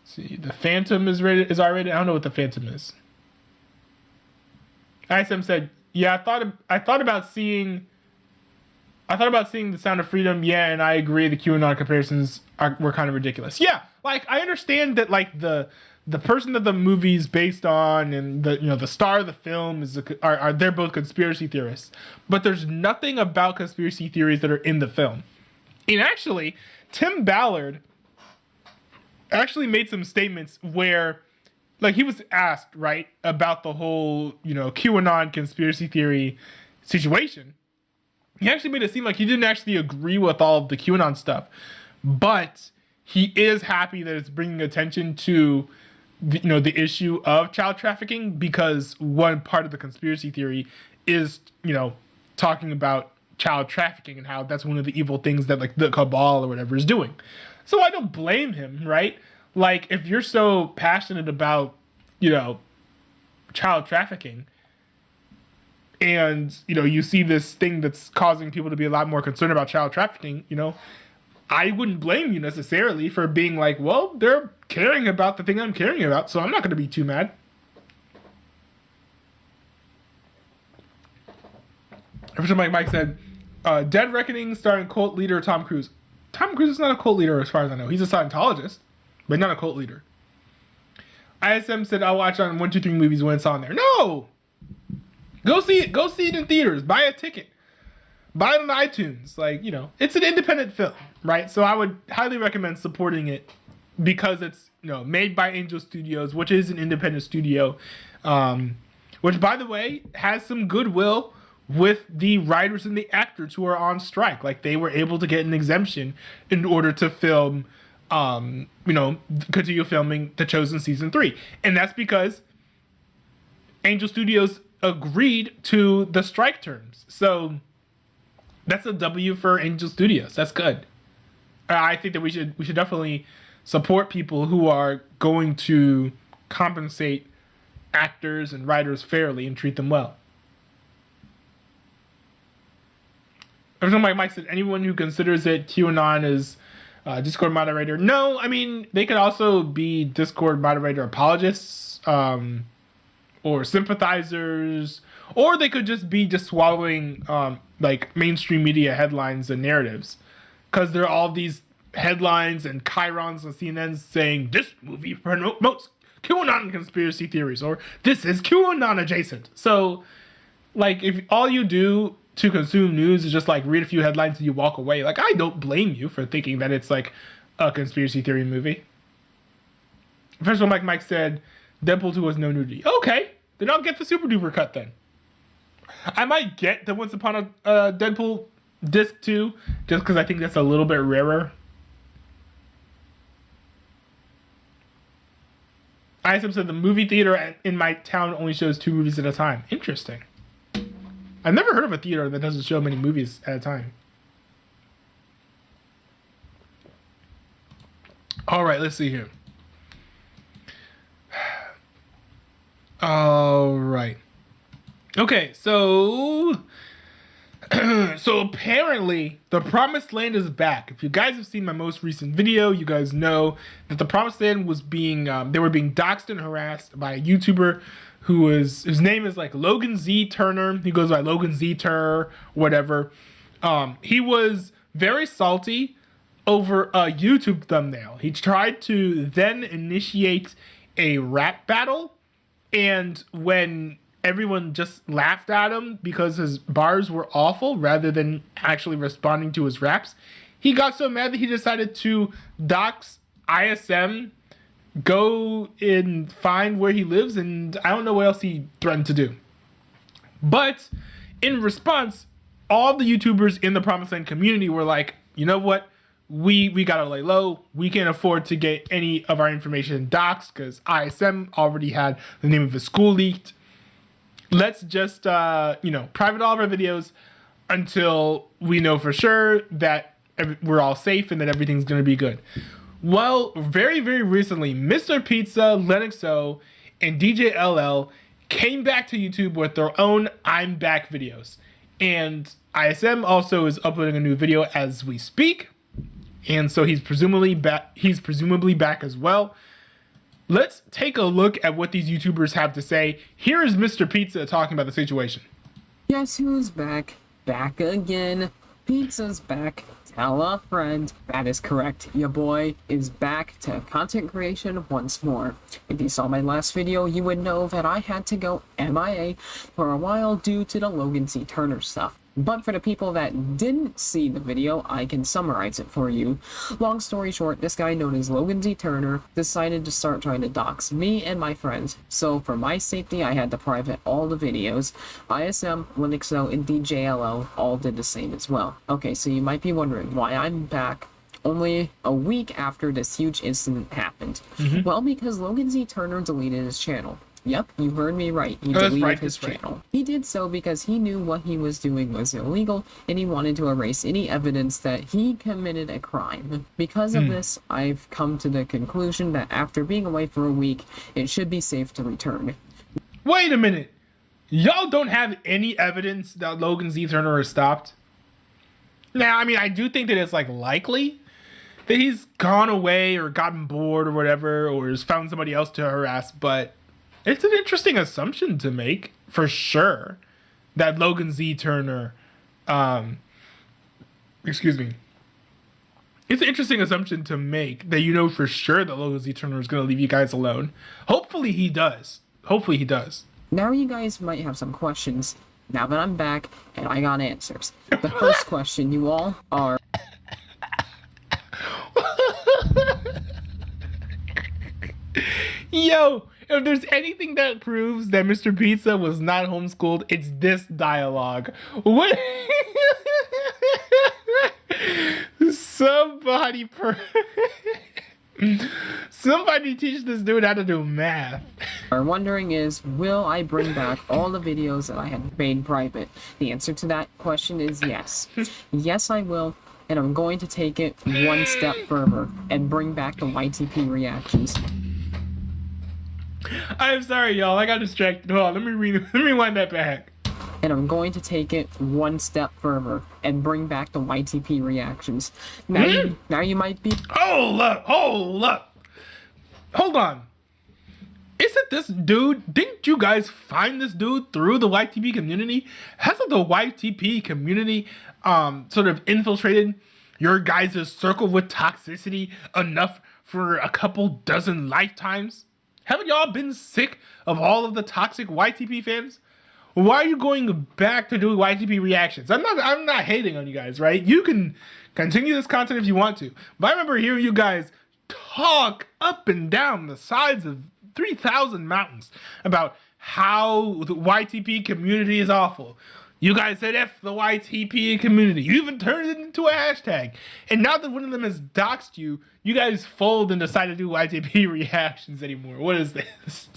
Let's see, the Phantom is rated, R-rated. I don't know what the Phantom is. ISM said, yeah, I thought about seeing The Sound of Freedom. Yeah, and I agree. The QAnon comparisons were kind of ridiculous. Yeah, like I understand that like the person that the movie's based on and the star of the film are they're both conspiracy theorists, but there's nothing about conspiracy theories that are in the film. And actually, Tim Ballard actually made some statements where, like, he was asked, right, about the whole QAnon conspiracy theory situation. He actually made it seem like he didn't actually agree with all of the QAnon stuff, but he is happy that it's bringing attention to the issue of child trafficking, because one part of the conspiracy theory is talking about child trafficking and how that's one of the evil things that like the cabal or whatever is doing. So I don't blame him, right? Like, if you're so passionate about child trafficking, and you see this thing that's causing people to be a lot more concerned about child trafficking, I wouldn't blame you necessarily for being like, well, they're caring about the thing I'm caring about, so I'm not going to be too mad. Official Mike said, Dead Reckoning starring cult leader Tom Cruise. Tom Cruise is not a cult leader as far as I know. He's a Scientologist, but not a cult leader. ISM said, I'll watch on 123 Movies when it's on there. No! Go see it. Go see it in theaters. Buy a ticket. Buy it on iTunes. Like, it's an independent film, right? So I would highly recommend supporting it because it's, made by Angel Studios, which is an independent studio, which, by the way, has some goodwill with the writers and the actors who are on strike. Like, they were able to get an exemption in order to film, continue filming The Chosen Season 3. And that's because Angel Studios agreed to the strike terms. So that's a W for Angel Studios. That's good. I think that we should definitely support people who are going to compensate actors and writers fairly and treat them well. Mike said, anyone who considers it QAnon is Discord moderator. No, I mean, they could also be Discord moderator apologists, or sympathizers, or they could just be swallowing like mainstream media headlines and narratives, because there are all these headlines and chyrons and CNNs saying this movie promotes QAnon conspiracy theories, or this is QAnon adjacent. So, like, if all you do to consume news is just like read a few headlines and you walk away, like, I don't blame you for thinking that it's like a conspiracy theory movie. Professional Mike said Deadpool 2 has no nudity. Okay, then I'll get the super duper cut then. I might get the Once Upon a Deadpool disc 2 just because I think that's a little bit rarer. ISM said the movie theater in my town only shows 2 movies at a time. Interesting. I've never heard of a theater that doesn't show many movies at a time. All right, let's see here. All right. Okay, so apparently the Promised Land is back. If you guys have seen my most recent video, you guys know that the Promised Land was being they were being doxxed and harassed by a YouTuber whose name is like Logan Z Turner. He goes by Logan Z Turner, whatever. He was very salty over a YouTube thumbnail. He tried to then initiate a rap battle, and when everyone just laughed at him because his bars were awful rather than actually responding to his raps, he got so mad that he decided to dox ISM, go and find where he lives, and I don't know what else he threatened to do. But in response, all the YouTubers in the Promised Land community were like, you know what? We gotta lay low. We can't afford to get any of our information doxxed because ISM already had the name of his school leaked. Let's just, private all of our videos until we know for sure that we're all safe and that everything's going to be good. Well, very, very recently, Mr. Pizza, Lennox O, and DJ LL came back to YouTube with their own I'm Back videos. And ISM also is uploading a new video as we speak. And so he's presumably back as well. Let's take a look at what these YouTubers have to say. Here is Mr. Pizza talking about the situation. Guess who's back? Back again. Pizza's back. Tell a friend. That is correct. Your boy is back to content creation once more. If you saw my last video, you would know that I had to go MIA for a while due to the Logan Z. Turner stuff. But for the people that didn't see the video, I can summarize it for you. Long story short, this guy known as Logan Z. Turner decided to start trying to dox me and my friends. So for my safety, I had to private all the videos. ISM, Linuxo, and DJLO all did the same as well. Okay, so you might be wondering why I'm back only a week after this huge incident happened. Well, because Logan Z. Turner deleted his channel. Yep, you heard me right. He deleted his channel. He did so because he knew what he was doing was illegal, and he wanted to erase any evidence that he committed a crime. Because of this, I've come to the conclusion that after being away for a week, it should be safe to return. Wait a minute. Y'all don't have any evidence that Logan Z. Turner is stopped? Now, I mean, I do think that it's likely that he's gone away or gotten bored or whatever, or has found somebody else to harass, but it's an interesting assumption to make, for sure, that Logan Z. Turner, excuse me. It's an interesting assumption to make that you know for sure that Logan Z. Turner is going to leave you guys alone. Hopefully he does. Hopefully he does. Now you guys might have some questions, now that I'm back, and I got answers. The first question you all are... Yo, if there's anything that proves that Mr. Pizza was not homeschooled, it's this dialogue. What? Somebody teach this dude how to do math. Are wondering is, will I bring back all the videos that I had made private? The answer to that question is yes. Yes, I will, and I'm going to take it one step further and bring back the YTP reactions. I'm sorry, y'all. I got distracted. Hold on, let me rewind that back. And I'm going to take it one step further and bring back the YTP reactions. Now you might be... Hold up. Hold on. Isn't this dude... Didn't you guys find this dude through the YTP community? Hasn't the YTP community sort of infiltrated your guys' circle with toxicity enough for a couple dozen lifetimes? Haven't y'all been sick of all of the toxic YTP fans? Why are you going back to doing YTP reactions? I'm not hating on you guys, right? You can continue this content if you want to. But I remember hearing you guys talk up and down the sides of 3,000 mountains about how the YTP community is awful. You guys said F the YTP community. You even turned it into a hashtag. And now that one of them has doxed you, you guys fold and decide to do YTP reactions anymore. What is this?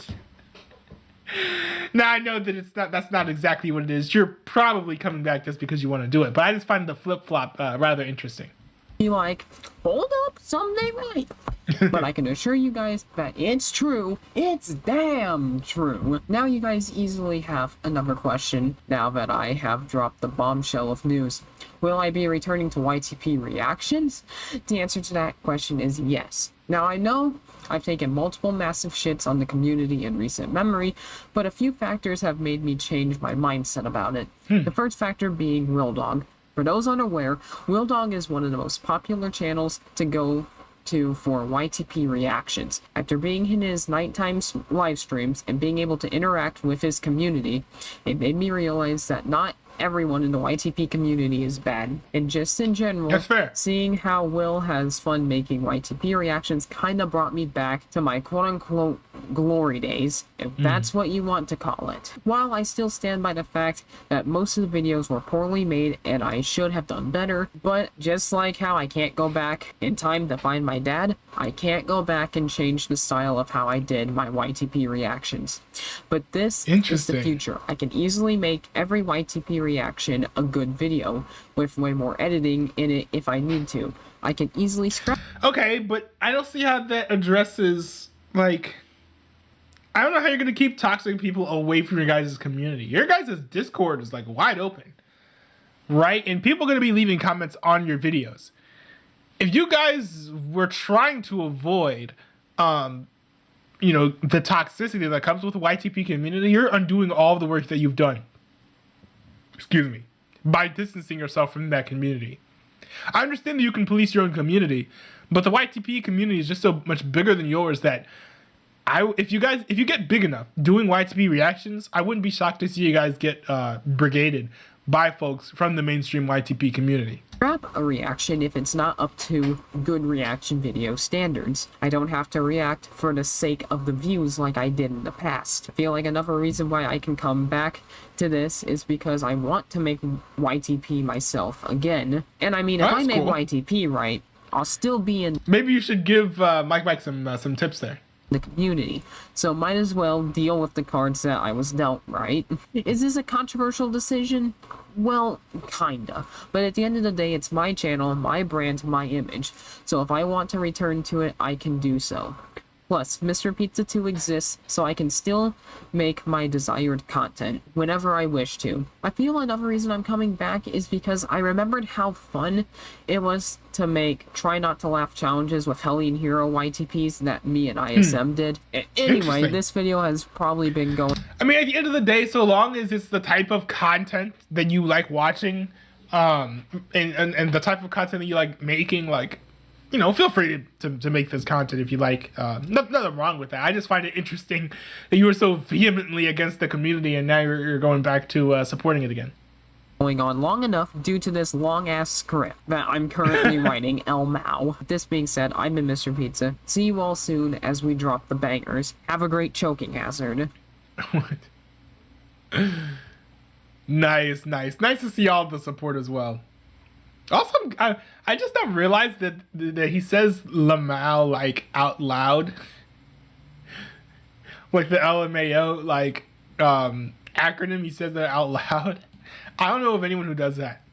Now I know that that's not exactly what it is. You're probably coming back just because you want to do it. But I just find the flip-flop rather interesting. Be like, hold up, someday right. But I can assure you guys that it's true. It's damn true. Now you guys easily have another question now that I have dropped the bombshell of news. Will I be returning to YTP reactions? The answer to that question is yes. Now I know I've taken multiple massive shits on the community in recent memory, but a few factors have made me change my mindset about it. The first factor being WillDog. For those unaware, WillDog is one of the most popular channels to go to for YTP reactions. After being in his nighttime live streams and being able to interact with his community, it made me realize that not everyone in the YTP community is bad. And just in general, that's fair. Seeing how Will has fun making YTP reactions kind of brought me back to my quote-unquote glory days, if that's what you want to call it. While I still stand by the fact that most of the videos were poorly made and I should have done better, but just like how I can't go back in time to find my dad, I can't go back and change the style of how I did my YTP reactions. But this is the future. I can easily make every YTP reaction a good video with way more editing in it if I need to. I can easily scrap. Okay, but I don't see how that addresses, like, I don't know how you're gonna keep toxic people away from your guys' community. Your guys' Discord is like wide open, right? And people are gonna be leaving comments on your videos. If you guys were trying to avoid, you know, the toxicity that comes with the YTP community, you're undoing all the work that you've done. Excuse me, by distancing yourself from that community. I understand that you can police your own community, but the YTP community is just so much bigger than yours that if you get big enough doing YTP reactions, I wouldn't be shocked to see you guys get brigaded by folks from the mainstream YTP community. Scrap a reaction if it's not up to good reaction video standards. I don't have to react for the sake of the views like I did in the past. I feel like another reason why I can come back to this is because I want to make YTP myself again. And I mean, if I make YTP right, I'll still be in Maybe you should give Mike some tips there. the community, so might as well deal with the cards that I was dealt, right? Is this a controversial decision? Well, kinda. But at the end of the day, it's my channel, my brand, my image. So if I want to return to it, I can do so. Plus, Mr. Pizza 2 exists, so I can still make my desired content whenever I wish to. I feel another reason I'm coming back is because I remembered how fun it was to make Try Not to Laugh challenges with Hellion Hero YTPs that me and ISM did. Anyway, this video has probably been going... I mean, at the end of the day, so long as it's the type of content that you like watching, and the type of content that you like making, like, you know, feel free to make this content if you like. Nothing wrong with that. I just find it interesting that you were so vehemently against the community and now you're going back to supporting it again. Going on long enough due to this long-ass script that I'm currently writing El Mao. This being said, I've been Mr. Pizza. See you all soon as we drop the bangers. Have a great choking hazard. Nice to see all the support as well. Also, I just not realized that he says Lamau like out loud, like the LMAO like acronym. He says that out loud. I don't know of anyone who does that.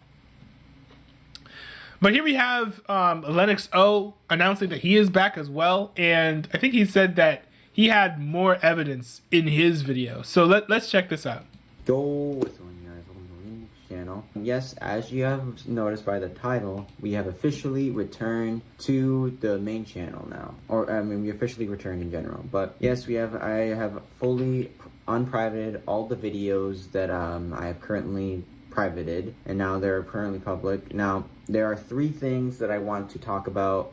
But here we have Lennox O announcing that he is back as well, and I think he said that he had more evidence in his video. So let's check this out. Yo, what's going on, guys? Welcome to the main channel. Yes, as you have noticed by the title, we have officially returned to the main channel now. Or, I mean, we officially returned in general. But yes, I have fully unprivated all the videos that I have currently privated, and now they're currently public. Now, there are 3 things that I want to talk about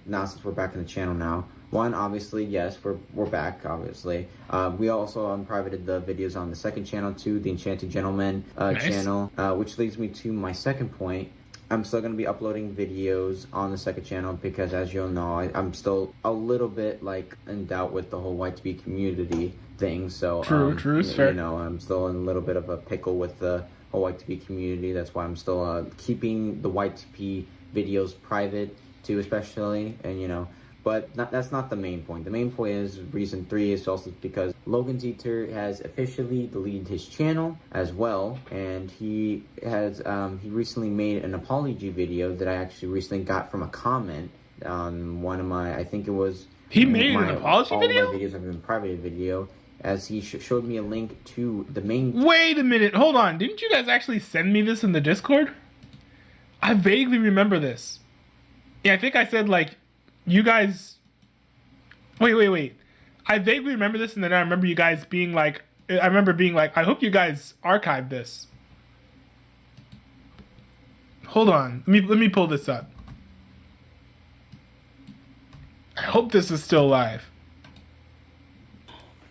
now since we're back in the channel now. One, obviously, yes, we're back, obviously. We also unprivated the videos on the second channel too, the Enchanted Gentleman channel, which leads me to my second point. I'm still going to be uploading videos on the second channel because, as you'll know, I'm still a little bit, like, in doubt with the whole YTP community thing. So, true, fair. You know, I'm still in a little bit of a pickle with the whole YTP community. That's why I'm still keeping the YTP videos private too, especially, and, you know, but that's not the main point. The main point is reason 3 is also because Logan Zeter has officially deleted his channel as well, and he has he recently made an apology video that I actually recently got from a comment on one of my, I think it was he made an apology video. All my videos have been private video, as he showed me a link to the main. Wait a minute, hold on. Didn't you guys actually send me this in the Discord? I vaguely remember this. Yeah, I think I said like. You guys, wait. I vaguely remember this, and then I remember you guys being like, I hope you guys archive this. Hold on, let me pull this up. I hope this is still live.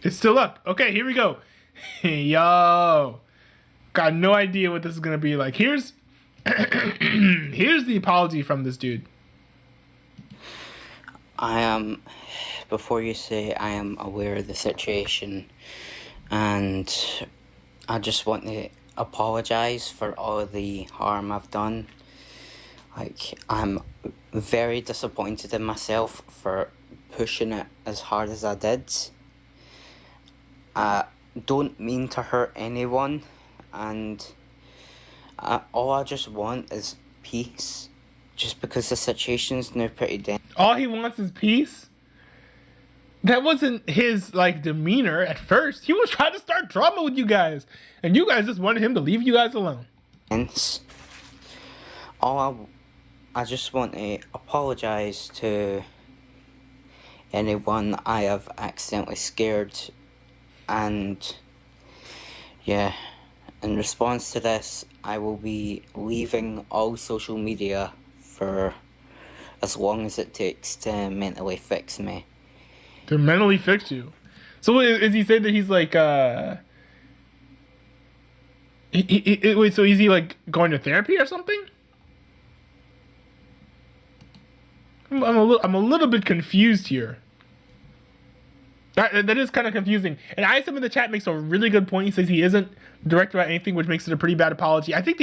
It's still up. Okay, here we go. Yo, got no idea what this is gonna be like. Here's the apology from this dude. Before you say, I am aware of the situation, and I just want to apologize for all of the harm I've done. Like, I'm very disappointed in myself for pushing it as hard as I did. I don't mean to hurt anyone, and all I just want is peace. Just because the situation's now pretty dense. All he wants is peace? that wasn't his like demeanor at first. He was trying to start drama with you guys, and you guys just wanted him to leave you guys alone. Hence, I just want to apologise to anyone I have accidentally scared, and yeah, in response to this, I will be leaving all social media for as long as it takes to mentally fix me. To mentally fix you. So is he saying that he's like wait, so is he like going to therapy or something? I'm a little bit confused here. That is kind of confusing. And Isam in the chat makes a really good point. He says he isn't direct about anything, which makes it a pretty bad apology. I think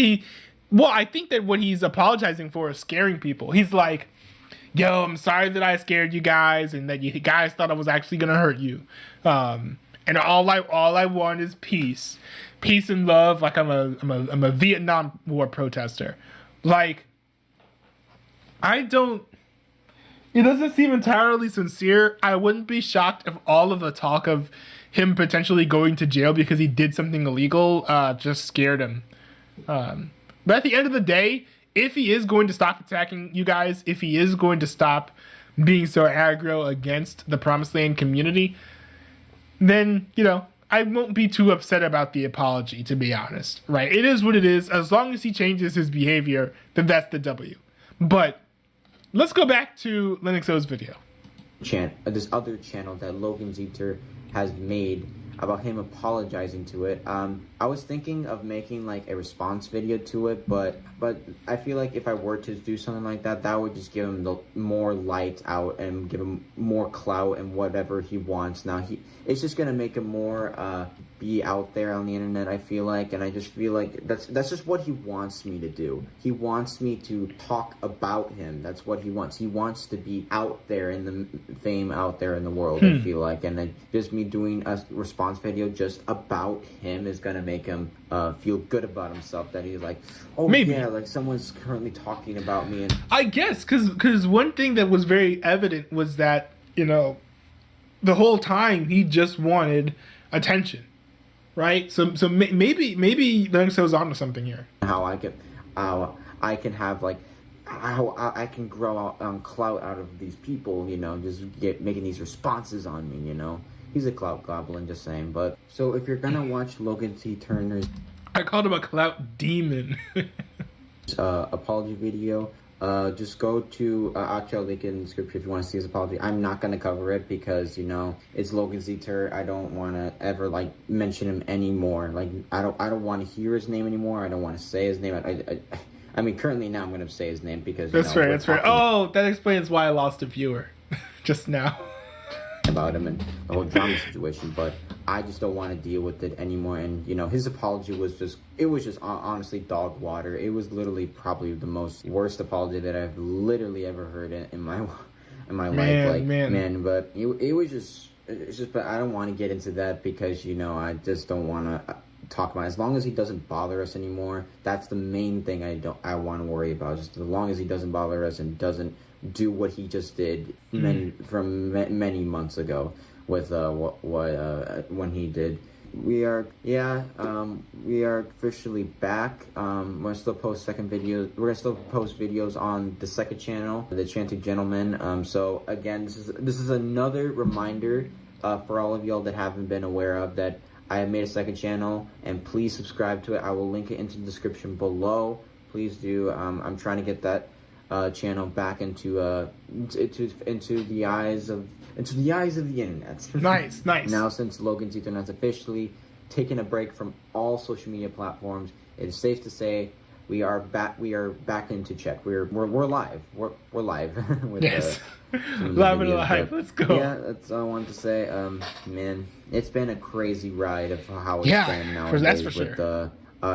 that what he's apologizing for is scaring people. He's like, yo, I'm sorry that I scared you guys and that you guys thought I was actually gonna hurt you. And all I want is peace. Peace and love, like I'm a Vietnam War protester. Like, it doesn't seem entirely sincere. I wouldn't be shocked if all of the talk of him potentially going to jail because he did something illegal just scared him. But at the end of the day, if he is going to stop attacking you guys, if he is going to stop being so aggro against the Promised Land community, then, I won't be too upset about the apology, to be honest, right? It is what it is. As long as he changes his behavior, then that's the W. But let's go back to Linuxo's video. This other channel that Logan Zeter has made about him apologizing to it. I was thinking of making like a response video to it, but I feel like if I were to do something like that, that would just give him the more light out and give him more clout and whatever he wants. Now it's just gonna make him more be out there on the internet, I feel like, and I just feel like that's just what he wants me to do. He wants me to talk about him. That's what he wants. He wants to be out there in the fame out there in the world, I feel like, and then just me doing a response video just about him is gonna make him feel good about himself, that he's like, oh, maybe, yeah, like someone's currently talking about me. And I guess because one thing that was very evident was that, the whole time he just wanted attention. Right, so maybe Linuxo's onto something here. How I can have like how I can grow out clout out of these people, just making these responses on me, He's a clout goblin, just saying. But so if you're gonna watch Logan T. Turner's, I called him a clout demon. Apology video. Just go to I'll link in the description if you want to see his apology. I'm not gonna cover it because it's Logan Zeter. I don't want to ever like mention him anymore. Like I don't want to hear his name anymore. I don't want to say his name. I mean, currently now I'm gonna say his name because that's fair. That's fair. Oh, that explains why I lost a viewer just now. About him and the whole drama situation, but I just don't want to deal with it anymore. And his apology was just honestly dog water. It was literally probably the worst apology that I've literally ever heard in my life. But it was just but I don't want to get into that because I just don't want to talk about it. As long as he doesn't bother us anymore, that's the main thing I want to worry about. Just as long as he doesn't bother us and doesn't do what he just did many months ago with when he did. We are officially back. We're gonna still post We're gonna still post videos on the second channel, the Chanting Gentleman. So again, this is another reminder for all of y'all that haven't been aware of that I have made a second channel, and please subscribe to it. I will link it into the description below. Please do. I'm trying to get that channel back into the eyes of the internet. Nice. Now, since Logan Zeter has officially taken a break from all social media platforms, it is safe to say we are back into check. We're live. We're live. With, yes. Live and alive. Let's go. Yeah, that's all I wanted to say. Man, it's been a crazy ride of how it's been nowadays. That's for sure. With the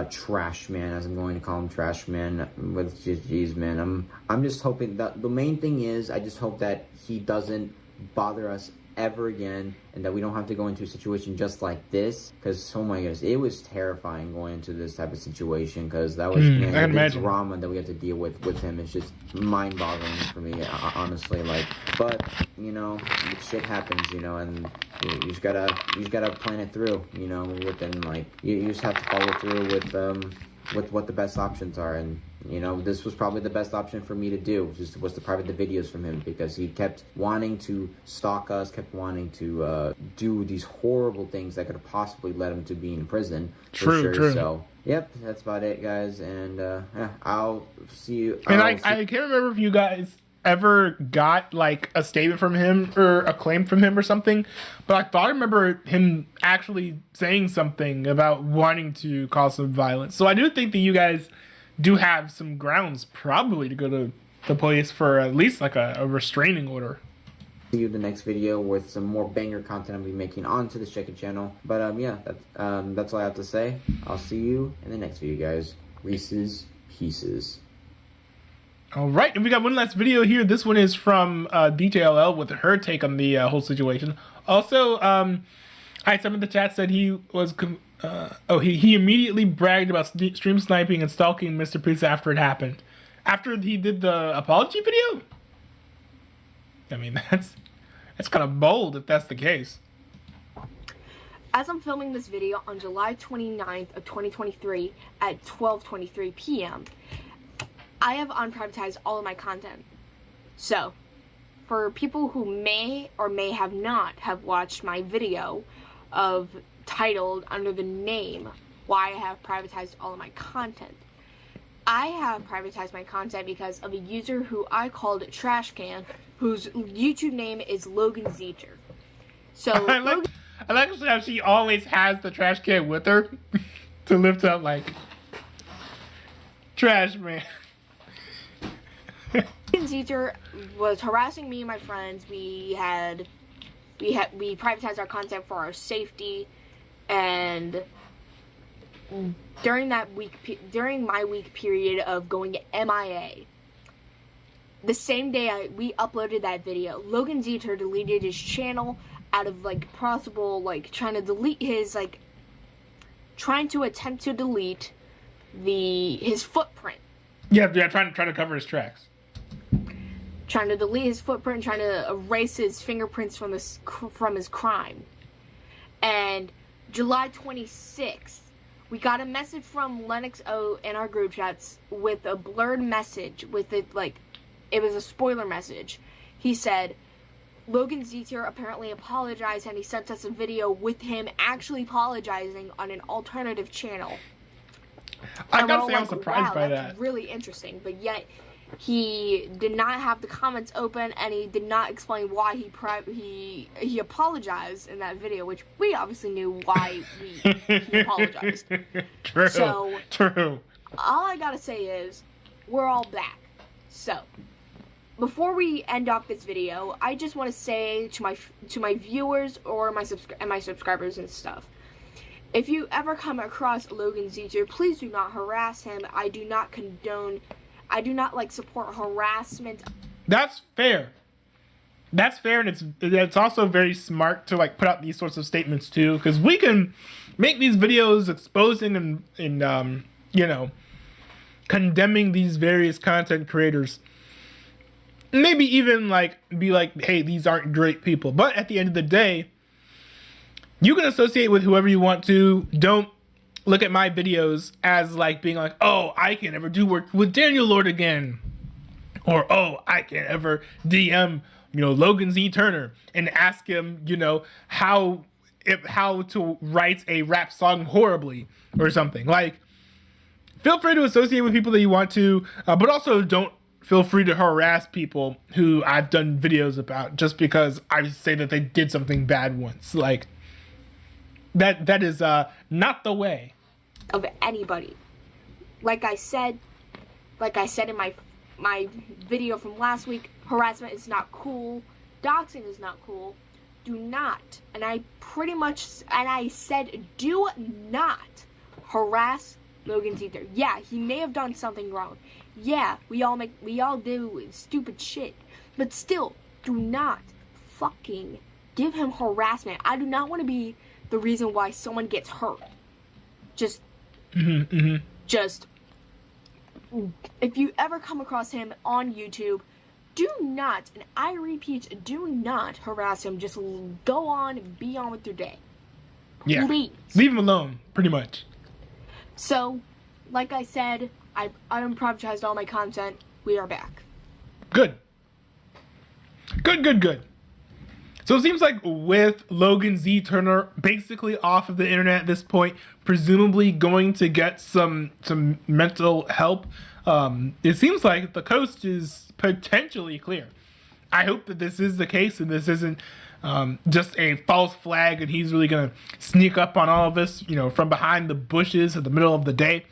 Trash Man, as I'm going to call him, Trash Man, with GG's, man. I'm just hoping that the main thing is I just hope that he doesn't bother us ever again, and that we don't have to go into a situation just like this, because oh my goodness, it was terrifying going into this type of situation, because that was the drama that we have to deal with him. It's just mind-boggling for me, honestly. But you know, shit happens, you know, and you just gotta plan it through, you know, within, like, you just have to follow through with what the best options are. And, you know, this was probably the best option for me to do, was to private the videos from him, because he kept wanting to stalk us, kept wanting to do these horrible things that could have possibly led him to being in prison. True. So, yep, that's about it, guys, and yeah, I'll see you. And I can't remember if you guys ever got like a statement from him or a claim from him or something, but I thought I remember him actually saying something about wanting to cause some violence. So I do think that you guys do have some grounds probably to go to the police for at least like a restraining order. See you in the next video with some more banger content I'll be making onto this Check It channel. But yeah, that's all I have to say. I'll see you in the next video, guys. Reese's Pieces. All right, and we got one last video here. This one is from DJLL with her take on the whole situation. Also, some of the chat said he was he immediately bragged about stream sniping and stalking Mr. Pizza after it happened. After he did the apology video? I mean, that's kind of bold if that's the case. As I'm filming this video on July 29th of 2023 at 12:23 p.m., I have unprivatized all of my content. So, for people who may or may have not have watched my video titled under the name Why I Have Privatized All of My Content, I have privatized my content because of a user who I called Trashcan, whose YouTube name is Logan Zeter. So I like how she always has the trash can with her to lift up like trash man. Logan Zeter was harassing me and my friends. We privatized our content for our safety, and during my week period of going MIA, the same day we uploaded that video, Logan Zeter deleted his channel out of possible trying to attempt to delete his footprint. Yeah, trying to cover his tracks. Trying to delete his footprint, trying to erase his fingerprints from his crime. And July 26th, we got a message from Lennox O in our group chats with a blurred message with it it was a spoiler message. He said, Logan Zeter apparently apologized, and he sent us a video with him actually apologizing on an alternative channel. I gotta say, I'm surprised by that's that. Really interesting, but yet he did not have the comments open, and he did not explain why he apologized in that video, which we obviously knew why he apologized. True. So, true. All I gotta say is, we're all back. So, before we end off this video, I just want to say to my viewers or my subscribers and stuff, if you ever come across Logan Zeter, please do not harass him. I do not support harassment. That's fair. That's fair, and it's also very smart to put out these sorts of statements too, because we can make these videos exposing and condemning these various content creators. Maybe even be like, hey, these aren't great people. But at the end of the day, you can associate with whoever you want to. Don't look at my videos as being like, oh, I can't ever do work with Daniel Lord again. Or, oh, I can't ever DM, Logan Z. Turner and ask him, how to write a rap song horribly or something. Feel free to associate with people that you want to, but also don't feel free to harass people who I've done videos about just because I say that they did something bad once. That is not the way Of anybody. Like I said in my video from last week, harassment is not cool. Doxing is not cool. Do not, and I said do not harass Logan Zeter. Yeah, he may have done something wrong. Yeah, we all do stupid shit. But still, do not fucking give him harassment. I do not want to be the reason why someone gets hurt. Just if you ever come across him on YouTube, Do not, and I repeat, do not harass him. Just go on and be on with your day. Yeah. Please. Leave him alone, pretty much. So, like I said, I've unprioritized all my content. We are back. Good. Good. So it seems like with Logan Z Turner basically off of the internet at this point, presumably going to get some mental help, it seems like the coast is potentially clear. I hope that this is the case and this isn't just a false flag and he's really going to sneak up on all of us, from behind the bushes in the middle of the day.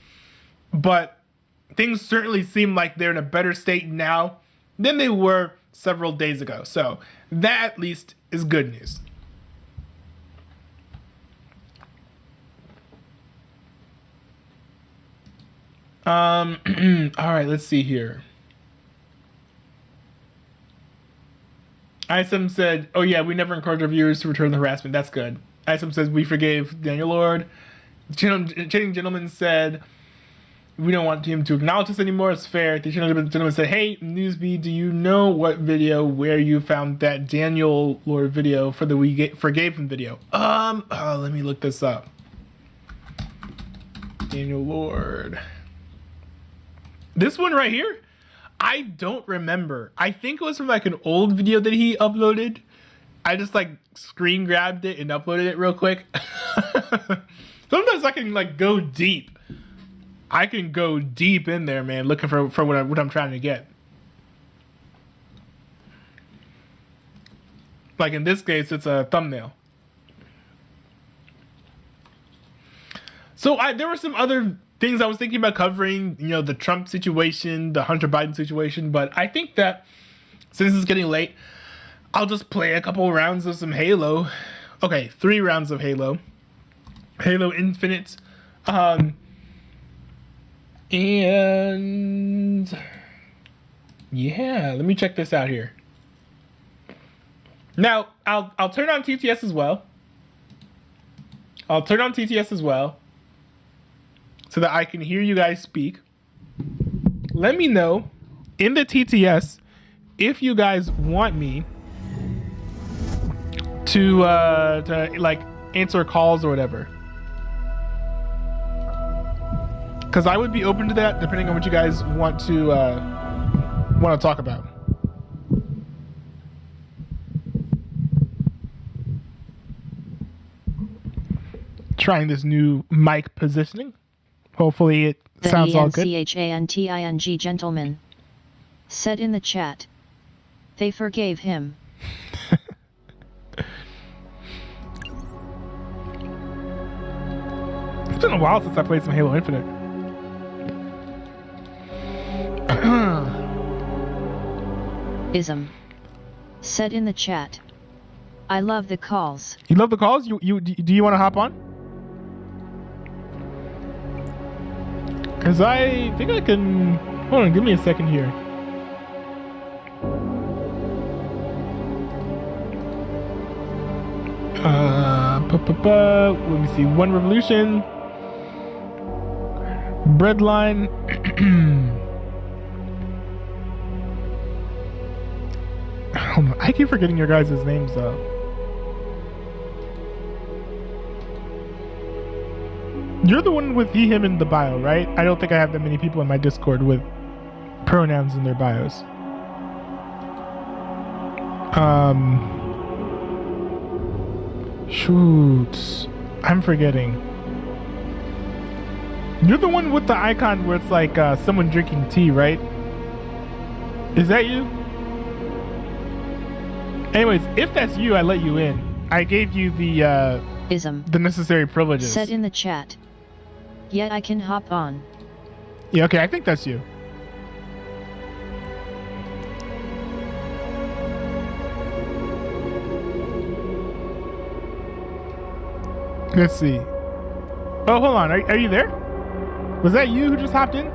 But things certainly seem like they're in a better state now than they were several days ago. So that at least is good news. All right, let's see here. ISM said, oh yeah, we never encourage our viewers to return the harassment. That's good. ISM says, we forgave Daniel Lord. Chanting Gentleman said, we don't want him to acknowledge us anymore. It's fair. The gentleman said, hey, Newsby, do you know what video where you found that Daniel Lord video for the We Forgave Him video? Let me look this up. Daniel Lord. This one right here? I don't remember. I think it was from like an old video that he uploaded. I just like screen grabbed it and uploaded it real quick. Sometimes I can like go deep. I can go deep in there, man, looking for what I'm trying to get. Like in this case, it's a thumbnail. So there were some other things I was thinking about covering, the Trump situation, the Hunter Biden situation, but I think that since it's getting late, I'll just play a couple rounds of some Halo. Okay, 3 rounds of Halo. Halo Infinite. And yeah, let me check this out here. Now, I'll turn on TTS as well. So that I can hear you guys speak. Let me know in the TTS if you guys want me to like answer calls or whatever. Because I would be open to that depending on what you guys want to talk about. Trying this new mic positioning. Hopefully it sounds all good. CHANTING gentleman said in the chat, they forgave him. It's been a while since I played some Halo Infinite. Ism said in the chat, I love the calls. You love the calls? Do you want to hop on? Because I think I can... Hold on, give me a second here. Let me see. One Revolution. Breadline. Hold on, I keep forgetting your guys' names though. You're the one with he, him in the bio, right? I don't think I have that many people in my Discord with pronouns in their bios. Shoot. I'm forgetting. You're the one with the icon where it's like someone drinking tea, right? Is that you? Anyways, if that's you, I let you in. I gave you the necessary privileges. Said in the chat. Yet I can hop on. Yeah, okay, I think that's you. Let's see. Oh, hold on. Are you there? Was that you who just hopped in?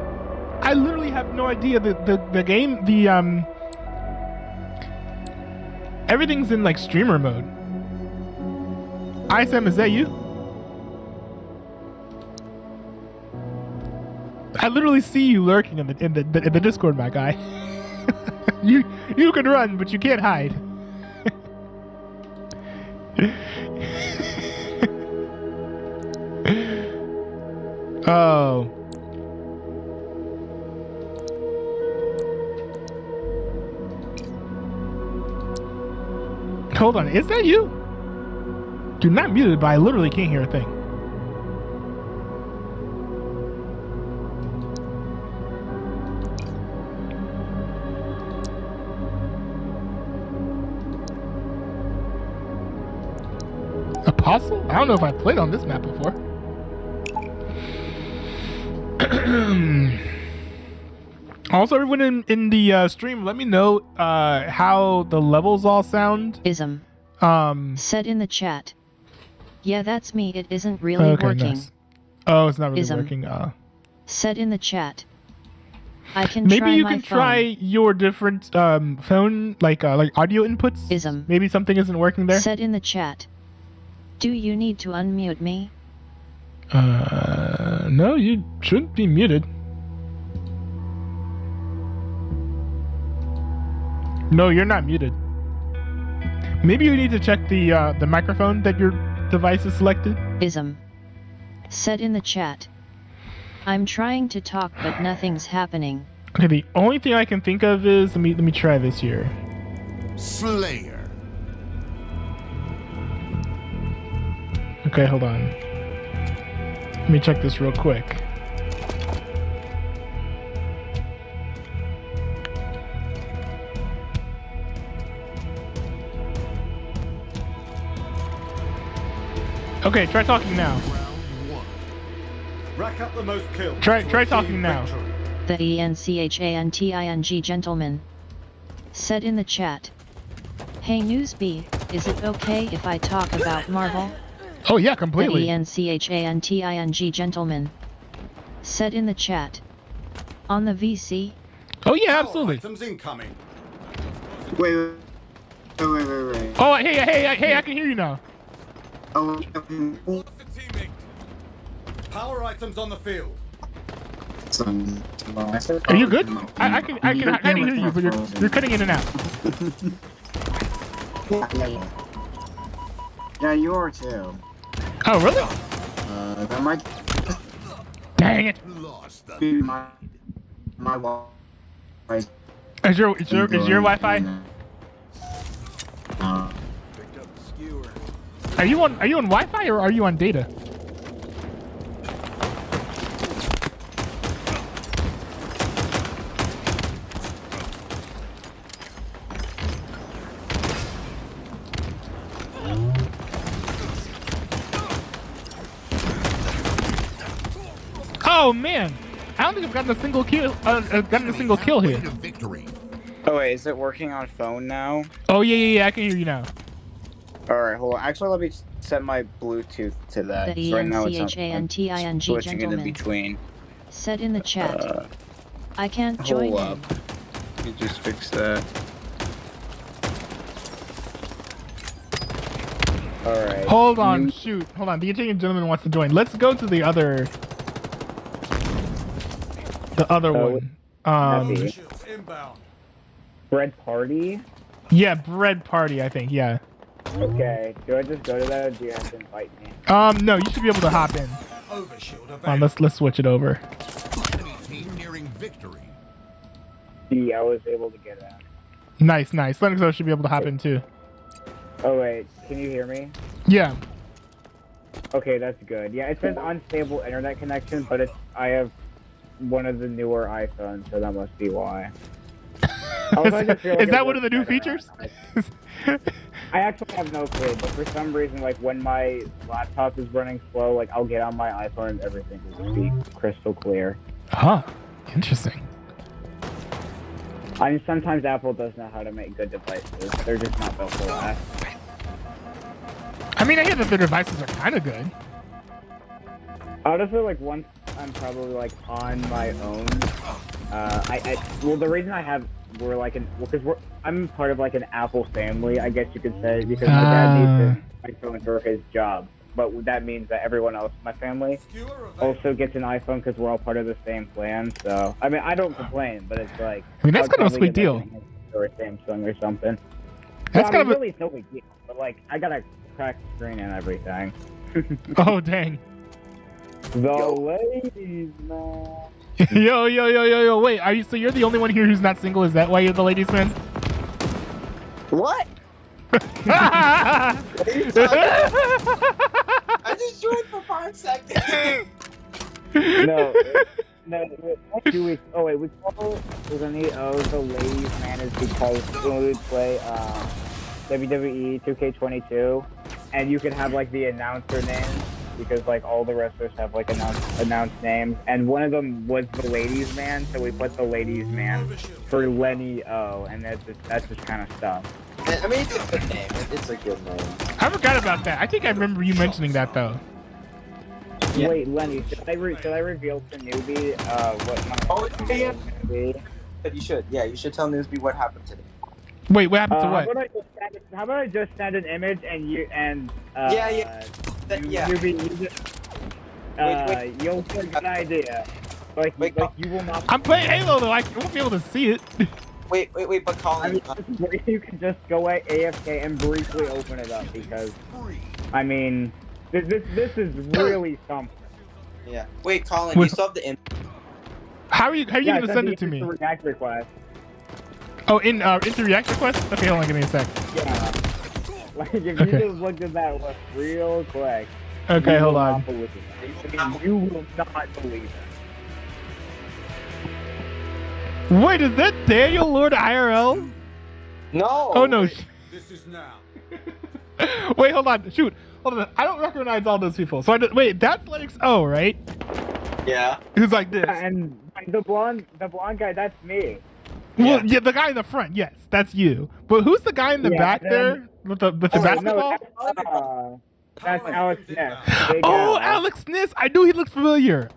I literally have no idea. The game, everything's in like streamer mode. ISM, is that you? I literally see you lurking in the Discord, my guy. You can run, but you can't hide. Oh. Hold on, is that you? You're not muted, but I literally can't hear a thing. Apostle? I don't know if I've played on this map before. Also, everyone in the stream, let me know how the levels all sound. Ism. Said in the chat. Yeah, that's me. It isn't really Okay, working. nice. Oh, it's not really Ism. working. Said in the chat. I can Maybe try you my can phone. try your different phone like audio inputs. Ism. Maybe something isn't working there. Said in the chat. Do you need to unmute me? No, you shouldn't be muted. No, you're not muted. Maybe you need to check the microphone that your device is selected. Ism. Said in the chat. I'm trying to talk, but nothing's happening. Okay, the only thing I can think of is let me try this here. Slayer. Okay, hold on. Let me check this real quick. Okay, try talking now. Round one. Rack up the most kills. Try to achieve talking now. victory. The ENCHANTING gentleman. Said in the chat. Hey Newsbee, is it okay if I talk about Marvel? Oh yeah, The completely. ENCHANTING gentleman. Said in the chat. On the VC? Oh yeah, Power absolutely. Items incoming. Wait. Oh hey, I can hear you now. Power items on the field. Are you good? I can kind of hear you, but you're cutting in and out. Yeah, you are too. Oh really? That might Dang it! Lost the be my Wi-Fi. Is your Wi-Fi? picked up the skewer. Are you on Wi-Fi or are you on data? Oh man, I don't think I've gotten a single kill. Gotten a single kill here. Way to victory. Oh wait, is it working on phone now? Oh yeah, I can hear you now. Alright, hold on. Actually, let me set my Bluetooth to that. The So right now it's not, I'm ENCHANTING switching it in gentleman. between. Said in the chat. Uh, I can't join hold in. up. You just fix that. Alright. Hold on, shoot. Hold on. The Italian gentleman wants to join. Let's go to the other one. Happy. Shields inbound. Bread party? Yeah, bread party, I think. Yeah. Okay. Do I just go to that or do you have to invite me? No, you should be able to hop in. Overshield available. Let's switch it over. Enemy team nearing victory. Yeah, I was able to get out. Nice. Lennoxo should be able to hop in too. Oh wait, can you hear me? Yeah. Okay, that's good. Yeah, it says unstable internet connection, but I have one of the newer iPhones, so that must be why. Also, I just feel like Is it that one of the works new better features? I actually have no clue, but for some reason, like when my laptop is running slow, like I'll get on my iPhone and everything will be crystal clear. Huh. Interesting. I mean, sometimes Apple does know how to make good devices. They're just not built to last. I mean, I hear that their devices are kind of good. Honestly, like once I'm probably like on my own, well, the reason I have because I'm part of like an Apple family, I guess you could say, because my dad needs his iPhone for his job. But that means that everyone else in my family Skewer available. also gets an iPhone because we're all part of the same plan. So I mean, I don't complain, but it's like I mean, that's I'll kind of a probably sweet get, deal. like, or a Samsung or something. That's kind of really it's no big deal, but like I got a cracked screen and everything. Oh dang. The ladies, man. Yo, wait, are you, so you're the only one here who's not single? Is that why you're the ladies man? What? I I just joined for 5 seconds. No, 2 weeks. Oh wait, we call the ladies man is because when we would play WWE 2K22, and you can have like the announcer names because like all the wrestlers have like announced names, and one of them was the ladies man, so we put the ladies man for Lenny O, and that's just kind of stuff. I mean, it's a good name. It's a good name. forgot about that. I think I remember you mentioning that though. Yeah. Wait, Lenny, should I reveal to newbie what my yeah. is gonna be? But you should. Yeah, you should tell Newsby what happened today. Wait, what happened to what? How about I just send an image and you and Yeah. newbie, you just, Wait. you'll get a good idea. Like you will not. I'm playing Halo though. I won't be able to see it. Wait, but I Colin. mean, you can just go at AFK and briefly open it up because, I mean, this is really something. Yeah. Wait, Colin, Wait. you still have the image. How are you gonna send it to me? React request. Oh, into React request? Okay, hold on, give me a sec. Yeah. Like if you Okay. just look at that list real quick. Okay, you hold will on. not believe it. I mean, you will not believe it. Wait, is that Daniel Lord IRL? No. Oh no. This is now. Wait, hold on. Shoot. Hold on. I don't recognize all those people. So wait, that's Lennox O, right? Yeah. Who's like this? And the blonde guy, that's me. Well, yeah, the guy in the front, yes, that's you. But who's the guy in the Yeah, back then- there with the basketball? That's Alex Ness. Big Oh, Al. Alex Ness! I knew he looked familiar.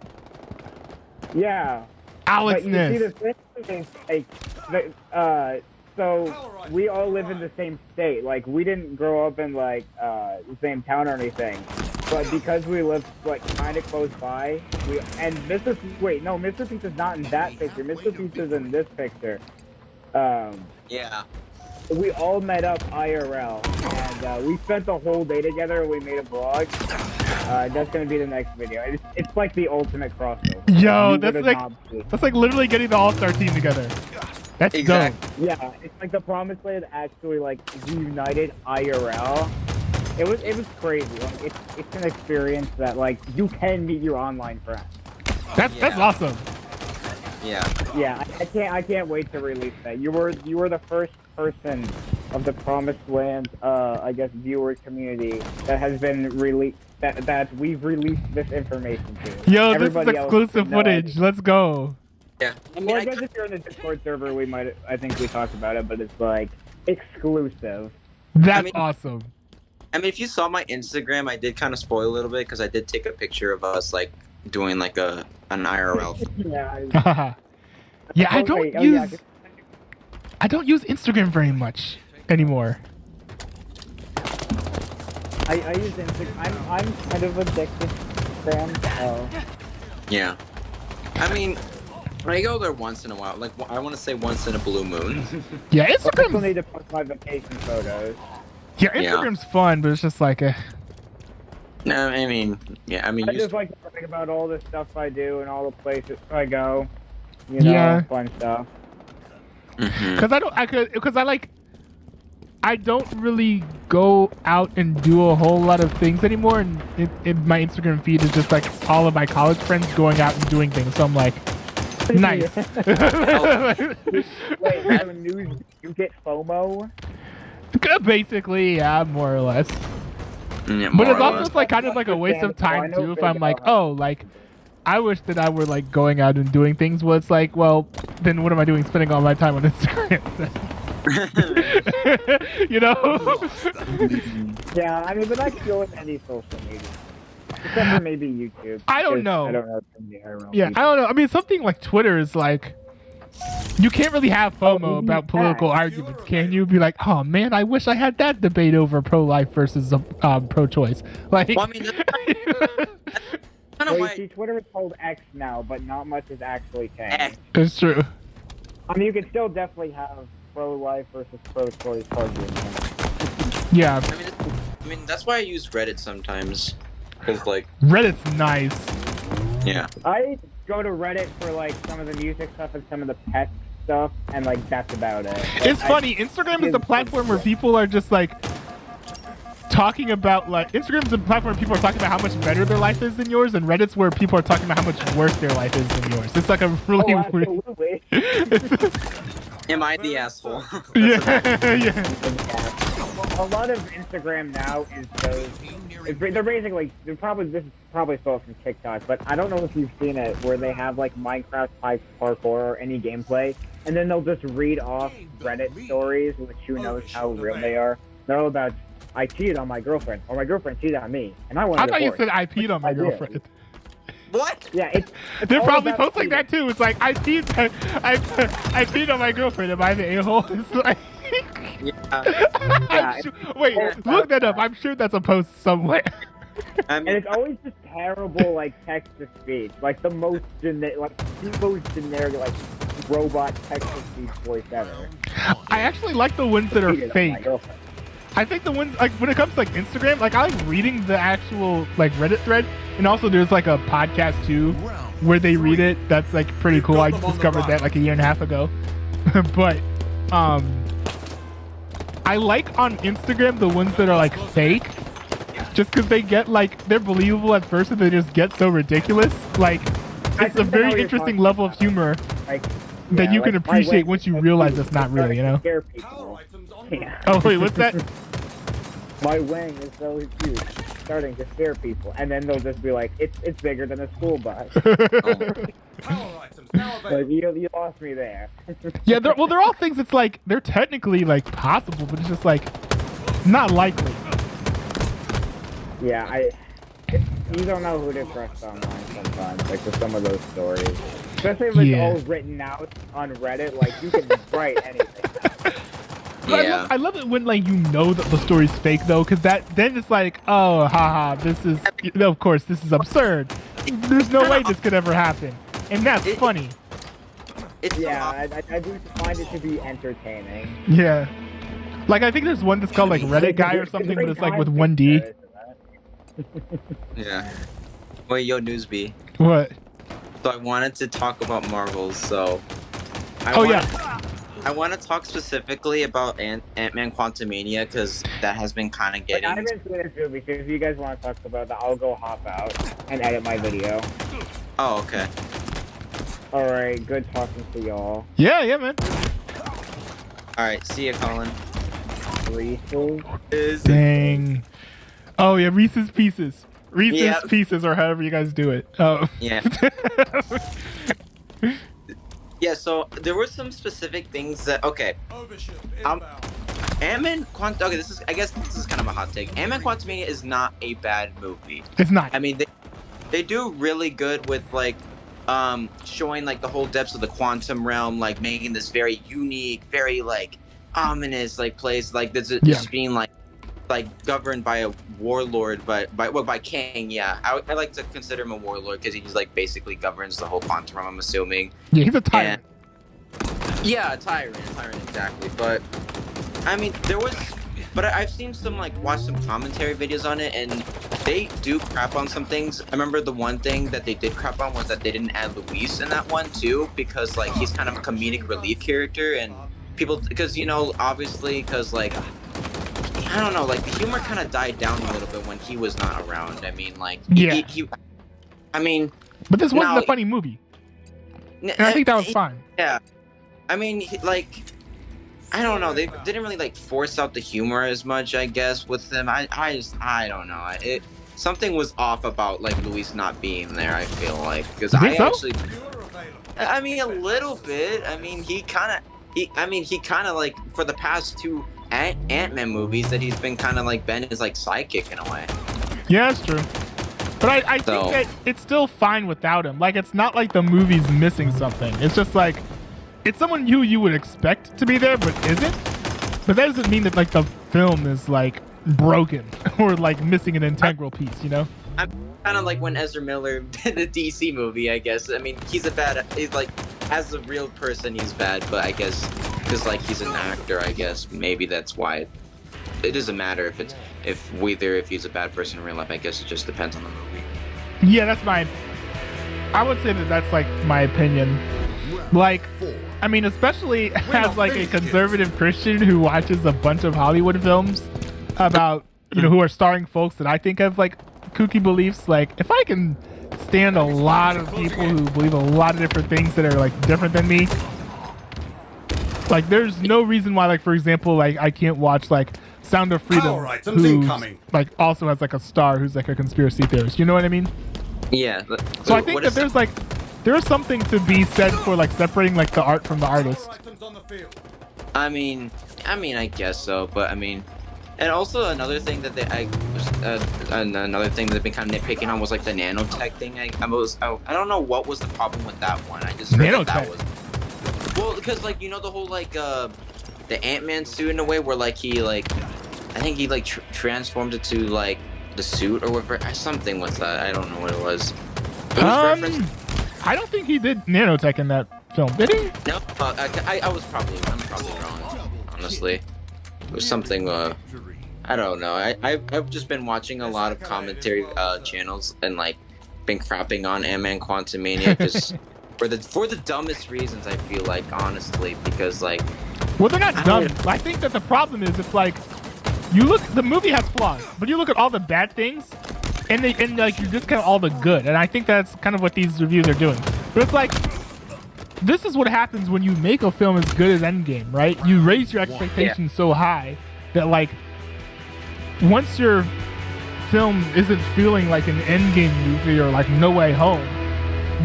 Yeah. Alex But you see, Ness. the thing is, so we all live in the same state. Like, we didn't grow up in, like, the same town or anything. But because we live, like, kind of close by, Mr. Pizza's not in that picture. Mr. Pizza's in this picture. Yeah. We all met up IRL, and we spent the whole day together, and we made a vlog. That's gonna be the next video. It's like the ultimate crossover. Yo, You that's would've like not believed it. that's like literally getting the All-Star team together. That's Exactly. Yeah, it's like the Promised Land actually like reunited IRL. It was crazy. Like it's an experience that like you can meet your online friends. dope. That's awesome. Yeah. Yeah, I can't wait to release that. You were the first person of the Promised Land I guess viewer community that has been released that we've released this information to. Yo, Everybody this is else exclusive had no footage. idea. Let's go. Yeah. I mean, Well, I guess if you're in the Discord server, I think we talked about it, but it's like exclusive. That's mean- awesome. I mean, if you saw my Instagram, I did kind of spoil a little bit because I did take a picture of us like doing like an IRL. Yeah. Yeah, I Oh, don't wait, use I don't use Instagram very much anymore. I use Instagram. I'm kind of addicted to Instagram. So. Yeah. I mean, I go there once in a while. Like I want to say once in a blue moon. Yeah, I still Instagram's need to post my vacation photos. Instagram's fun, but it's just like No, I mean, yeah. I mean, I you just like to think about all the stuff I do and all the places I go. You know, Yeah. fun stuff. Mhm. I don't really go out and do a whole lot of things anymore, and my Instagram feed is just like all of my college friends going out and doing things. So I'm like, nice. Wait, so news, you get FOMO? Basically, yeah, more or less. Yeah, But more it's or also less. like kind of like a waste of time too. If I'm like, oh, like I wish that I were like going out and doing things. Well, it's like, well, then what am I doing? Spending all my time on Instagram. You know? Yeah, I mean, but I feel with any social media. Except for maybe YouTube. I don't because know. I don't know too many IRL Yeah, I people. don't know. I mean, something like Twitter is like, you can't really have FOMO you about can. political arguments, can you? Be like, oh man, I wish I had that debate over pro-life versus pro-choice. Like, Well, I mean, that's kind of Well, you why. see, Twitter is called X now, but not much has actually changed. X. it's true. I mean, you can still definitely have pro life versus pro choice card game. Yeah, I mean, that's why I use Reddit sometimes. Cause like, Reddit's nice. yeah. I go to Reddit for like some of the music stuff and some of the pet stuff, and like that's about it. It's funny. Instagram is the platform where people are just like talking about like Instagram's the platform where people are talking about how much better their life is than yours, and Reddit's where people are talking about how much worse their life is than yours. It's like a really Oh, weird. absolutely. Am I the asshole? Yeah, yeah. A lot of Instagram now is those. They're basically this is probably stole from TikTok, but I don't know if you've seen it where they have like Minecraft type parkour or any gameplay, and then they'll just read off Reddit stories, which who knows how real they are. They're all about I cheated on my girlfriend, or my girlfriend cheated on me, and I want. I thought you said I peed on my girlfriend. What? Yeah, it's They're all probably about posts like that too. It's like I peed on my girlfriend. Am I the a-hole? It's like. Yeah. Wait, look that up. I'm sure that's a post somewhere. I And mean, it's always just terrible, like text to speech, like the most generic, like robot text to speech voice ever. I actually like the ones that are Cheated on my fake. girlfriend. I think the ones like when it comes to like Instagram, like I like reading the actual like Reddit thread, and also there's like a podcast too where they read it. That's like pretty cool. I discovered that like a year and a half ago. But I like on Instagram the ones that are like fake, just because they get like they're believable at first and they just get so ridiculous. Like it's a think I know very what you're interesting talking level of about. humor Like, that yeah, you can like, my appreciate way- once you realize it's not real, you know? Scare people. Yeah. Oh wait, what's that? My wing is so huge, starting to scare people, and then they'll just be like, "It's bigger than a school bus." Power items now Like available. you lost me there. Yeah, they're all things. It's like they're technically like possible, but it's just like not likely. Yeah, you don't know who to trust online sometimes, like with some of those stories. Especially if it's Yeah. all written out on Reddit, like you can write anything. But yeah. I love it when like you know that the story's fake though, because then it's like, oh, haha, this is of course this is absurd. There's no way this could ever happen, and that's funny. It's Yeah, I do find it to be entertaining. Yeah, like I think there's one that's called like Reddit guy or something, but it's like with 1D. yeah. Wait, yo, Newsby. What? So I wanted to talk about Marvels. So. I want to talk specifically about Ant-Man Quantumania because that has been kind of Like, getting. I haven't seen this movie, so if you guys want to talk about that, I'll go hop out and edit my video. Oh, okay. Alright, good talking to y'all. Yeah, man. All right. See ya, Colin. Reese's. Dang. Oh yeah, Reese's Pieces. Reese's Yep. Pieces, or however you guys do it. Oh. Yeah. Yeah. So there were some specific things that. Okay. Overshield Um, inbound. Ant-Man Okay, I guess this is kind of a hot take. Ant-Man Quantumania is not a bad movie. It's not. I mean, they do really good with like showing like the whole depths of the quantum realm, like making this very unique, very like ominous like place, like this just being like governed by a warlord, by Kang. Yeah, I like to consider him a warlord because he's like basically governs the whole quantum realm, I'm assuming. Yeah, he's a tyrant. Yeah, a tyrant exactly. But I mean, I've seen some watch some commentary videos on it, and they do crap on some things. I remember the one thing that they did crap on was that they didn't add Luis in that one too, because he's kind of a comedic relief character, and people, because obviously, because I don't know, the humor kind of died down a little bit when he was not around. I mean, I mean, But this wasn't now- a funny movie. And I think that was fine. Yeah, I mean, I don't know. They didn't really force out the humor as much, I guess, with them. I don't know. Something was off about Luis not being there. I feel because You think so? I mean, a little bit. I mean, he kind of for the past two Ant-Man movies that he's been kind of Ben is sidekick in a way. Yeah, that's true. But I So- think that it's still fine without him. It's not like the movie's missing something. It's just it's someone who you would expect to be there but isn't. But that doesn't mean that the film is broken or missing an integral piece, you know? I'm kind of like when Ezra Miller did the DC movie, I guess. I mean, he's as a real person, he's bad, but I guess because like he's an actor, I guess maybe that's why it doesn't matter if he's a bad person in real life. I guess it just depends on the movie. Yeah, I would say that's like my opinion. Like, I mean, especially as like a conservative Christian who watches a bunch of Hollywood films about, who are starring folks that I think have like kooky beliefs. Like, if I can stand a lot of people who believe a lot of different things that are like different than me, like there's no reason why, like, for example, like I can't watch like Sound of Freedom, who like also has like a star who's like a conspiracy theorist. You know what I mean? Yeah. So I think that there's something to be said for like separating like the art from the artist. I mean, I guess so, but I mean, and also another thing that another thing that they've been kind of nitpicking on was like the nanotech thing. I don't know what was the problem with that one. I just heard that was because like the whole like the Ant-Man suit in a way where like he like I think he like transformed it to like the suit or whatever, something with that. I don't know what it was. I don't think he did nanotech in that film, did he? No, I'm probably wrong, honestly. It was something, I don't know. I've just been watching a lot of commentary channels and like been crapping on Ant-Man Quantumania just for the dumbest reasons, I feel like, honestly, because like, well, they're not dumb. I think that the problem is it's like the movie has flaws, but you look at all the bad things and like you discount all the good, and I think that's kind of what these reviews are doing. But it's like, this is what happens when you make a film as good as Endgame, right? You raise your expectations so high that like once your film isn't feeling like an Endgame movie or like No Way Home,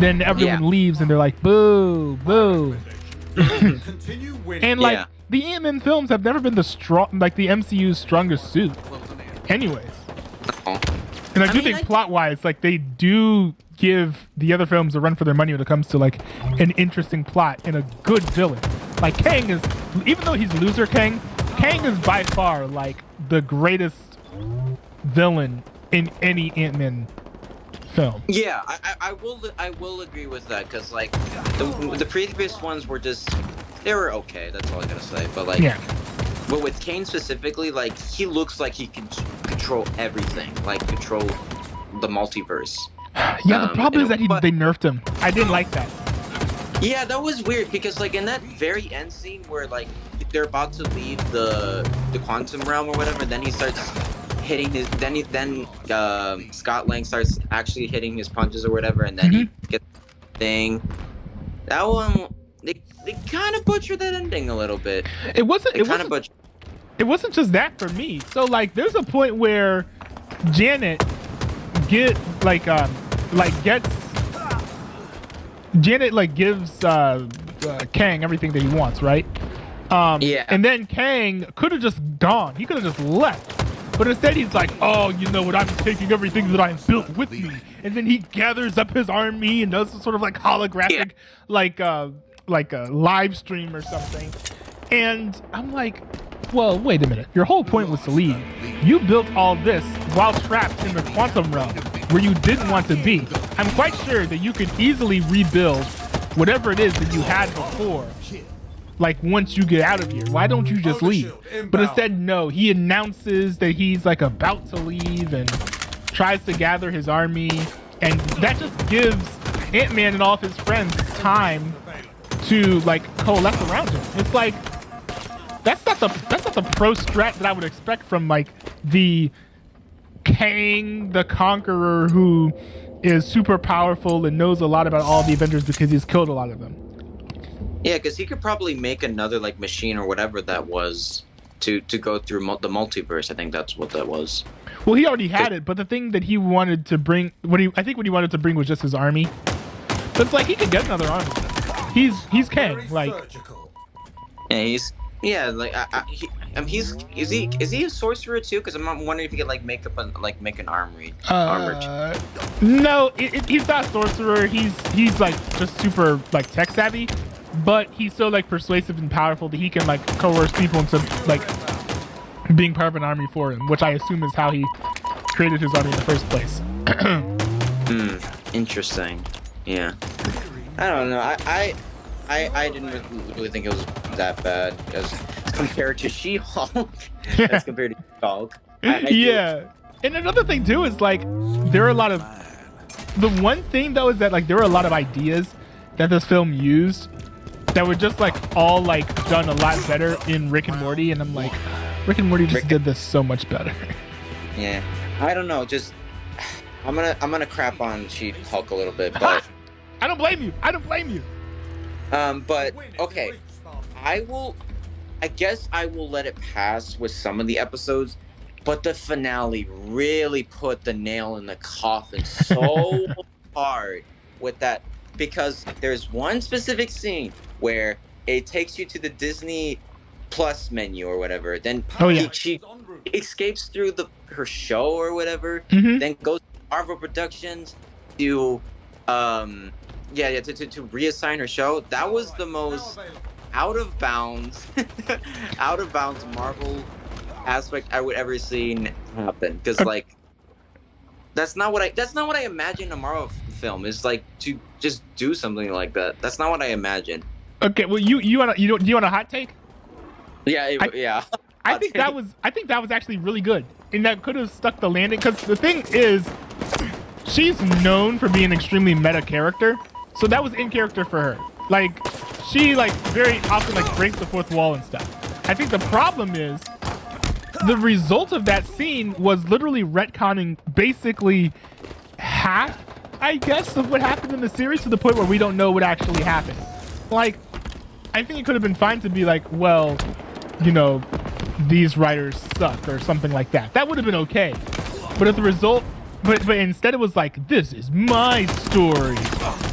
then everyone leaves and they're like, boo, boo. And like the Ant-Man films have never been the MCU's strongest suit anyways. And I do think plot-wise, like, they do give the other films a run for their money when it comes to like an interesting plot and a good villain. Like Kang is, even though he's loser Kang is by far like the greatest villain in any Ant-Man film. Yeah, I will agree with that, because like the previous ones were they were okay. That's all I gotta say. But like, but with Kane specifically, like he looks like he can control everything, like control the multiverse. Yeah, the problem is that they nerfed him. I didn't like that. Yeah, that was weird, because like in that very end scene where like they're about to leave the quantum realm or whatever, then he starts hitting his Scott Lang starts actually hitting his punches or whatever, and then he gets the thing. That one, they kind of butchered that ending a little bit. It wasn't just that for me. So like there's a point where Janet gives Kang everything that he wants, right? And then Kang could have just gone. He could have just left. But instead he's like, oh, you know what? I'm taking everything that I built with me. And then he gathers up his army and does some sort of like holographic, like a live stream or something. And I'm like, well, wait a minute. Your whole point was to leave. You built all this while trapped in the quantum realm where you didn't want to be. I'm quite sure that you could easily rebuild whatever it is that you had before. Like once you get out of here, why don't you just leave? But instead, no, he announces that he's like about to leave and tries to gather his army, and that just gives Ant-Man and all of his friends time to like coalesce around him. It's like that's not the pro strat that I would expect from like the Kang the Conqueror, who is super powerful and knows a lot about all the Avengers because he's killed a lot of them. Yeah, because he could probably make another like machine or whatever that was to go through the multiverse. I think that's what that was. Well, he already had it, but the thing that he wanted to bring, what he wanted to bring was just his army. So it's like he could get another army. He's Kang, like. Yeah, is he a sorcerer too? Because I'm wondering if he could like make an armory. No, he's not a sorcerer. He's like just super like tech savvy, but he's so like persuasive and powerful that he can like coerce people into like being part of an army for him, which I assume is how he created his army in the first place. Interesting. Yeah. I don't know. I didn't really think it was that bad as compared to She-Hulk. As compared to She-Hulk. Yeah. And another thing too is like there are a lot of the one thing though is that like there were a lot of ideas that this film used that were just like all like done a lot better in Rick and Morty, and I'm like, Rick and Morty just did this so much better. Yeah, I don't know. Just I'm gonna crap on She-Hulk a little bit, but I don't blame you. I don't blame you. But okay, I guess I will let it pass with some of the episodes, but the finale really put the nail in the coffin so hard with that, because there's one specific scene where it takes you to the Disney Plus menu or whatever. Then she escapes through her show or whatever. Then goes to Marvel Productions to to reassign her show. That was the most out of bounds Marvel aspect I would ever seen happen. Because like that's not what I imagine a Marvel film is, like, to just do something like that. That's not what I imagine. Okay, well you want a hot take? Yeah. I think that was actually really good, and that could have stuck the landing. Because the thing is, she's known for being an extremely meta character, so that was in character for her. Like, she like very often like breaks the fourth wall and stuff. I think the problem is the result of that scene was literally retconning basically half, I guess, of what happened in the series, to the point where we don't know what actually happened. Like, I think it could have been fine to be like, well, you know, these writers suck or something like that. That would have been okay. But as the result, but instead it was like, this is my story.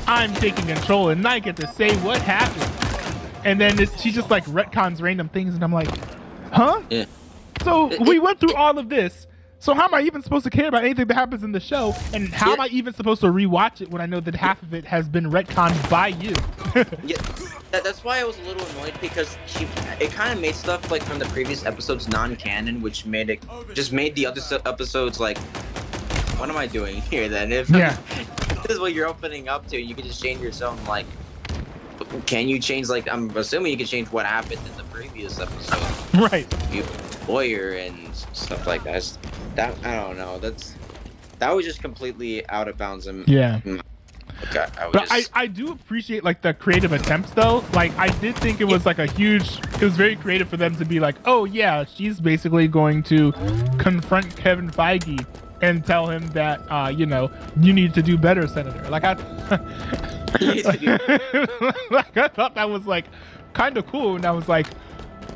I'm taking control and I get to say what happened. And then she just like retcons random things, and I'm like, huh? Yeah. So we went through all of this. So how am I even supposed to care about anything that happens in the show? And how am I even supposed to rewatch it when I know that half of it has been retconned by you? That's why I was a little annoyed, because it kind of made stuff like from the previous episodes non-canon, which made the other episodes like, what am I doing here then? If this is what you're opening up to, you can just change your zone. Like, can you change, like, I'm assuming you can change what happened in the previous episode. Right. You lawyer and stuff like that. I don't know. That was just completely out of bounds. Okay, I do appreciate like the creative attempts though. Like, I did think it was like it was very creative for them to be like, oh yeah, she's basically going to confront Kevin Feige and tell him that you know, you need to do better, Senator. Like I thought that was like kind of cool, and I was like,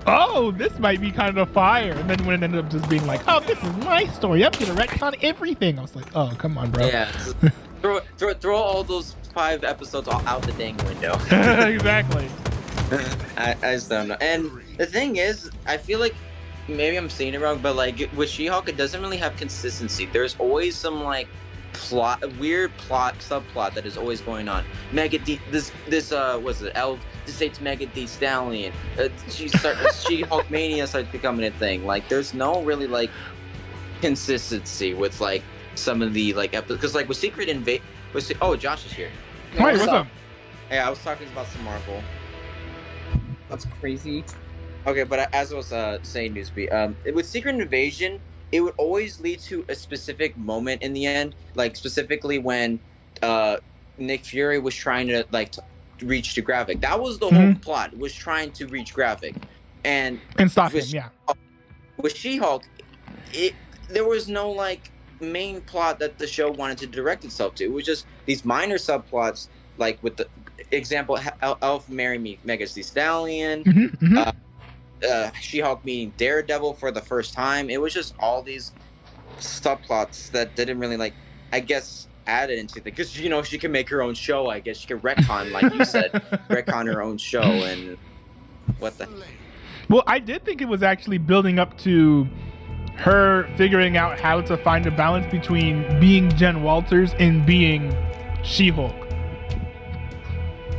oh, this might be kind of fire. And then when it ended up just being like, oh, this is my story, I'm gonna retcon everything, I was like, oh, come on, bro. Yeah. Throw all those 5 episodes all out the dang window. Exactly. I just don't know. And the thing is, I feel like maybe I'm saying it wrong, but like with She-Hulk, it doesn't really have consistency. There's always some like weird subplot that is always going on. Was it Elf? This dates Mega Thee Stallion. She-Hulk mania starts becoming a thing. Like, there's no really like consistency with like some of the like episodes, because like with Secret Invasion, oh, Josh is here. Hey, what's up? Hey, I was talking about some Marvel. That's crazy. Okay, but as I was saying, Newsby, with Secret Invasion, it would always lead to a specific moment in the end, like specifically when Nick Fury was trying to like reach the Gravik. That was the whole plot, was trying to reach Gravik, and stop him. Yeah. With She-Hulk, there was no like main plot that the show wanted to direct itself to. It was just these minor subplots, like with the example, Elf marry Mega Thee Stallion, She-Hulk meeting Daredevil for the first time. It was just all these subplots that didn't really like, I guess, add it into the, because you know she can make her own show. I guess she can retcon, like you said, retcon her own show, and what the. Well, I did think it was actually building up to her figuring out how to find a balance between being Jen Walters and being She-Hulk.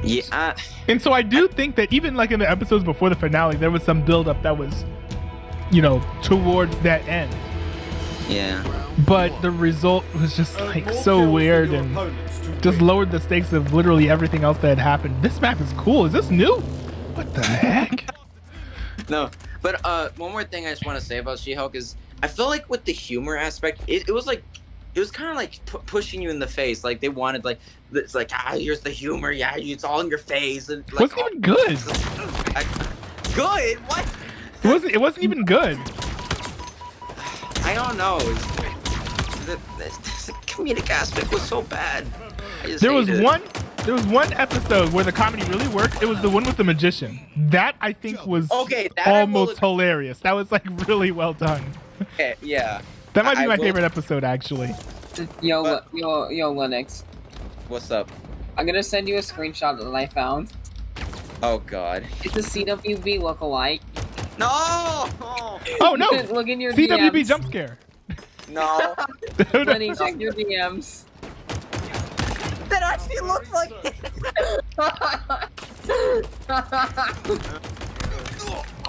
Yeah. And so I do think that even like in the episodes before the finale, there was some build up that was, you know, towards that end. Yeah. but the result was just like so weird and just lowered the stakes of literally everything else that had happened. This map is cool. Is this new? What the heck? No, but one more thing I just want to say about She-Hulk is I feel like with the humor aspect, it was like it was kind of like pushing you in the face. Like they wanted like it's like here's the humor, yeah, it's all in your face. And like, Wasn't even good. Good? What? It wasn't even good. I don't know. The comedic aspect was so bad. There was one episode where the comedy really worked. It was the one with the magician. That I think was almost hilarious. That was like really well done. Okay, yeah. That might be my favorite episode actually. Yo, Linux. What's up? I'm gonna send you a screenshot that I found. Oh God. It's a CWB lookalike. No! Oh no! Look in your CWB DMs. jump scare. No. Lenny, check your DMs. That actually looks like it.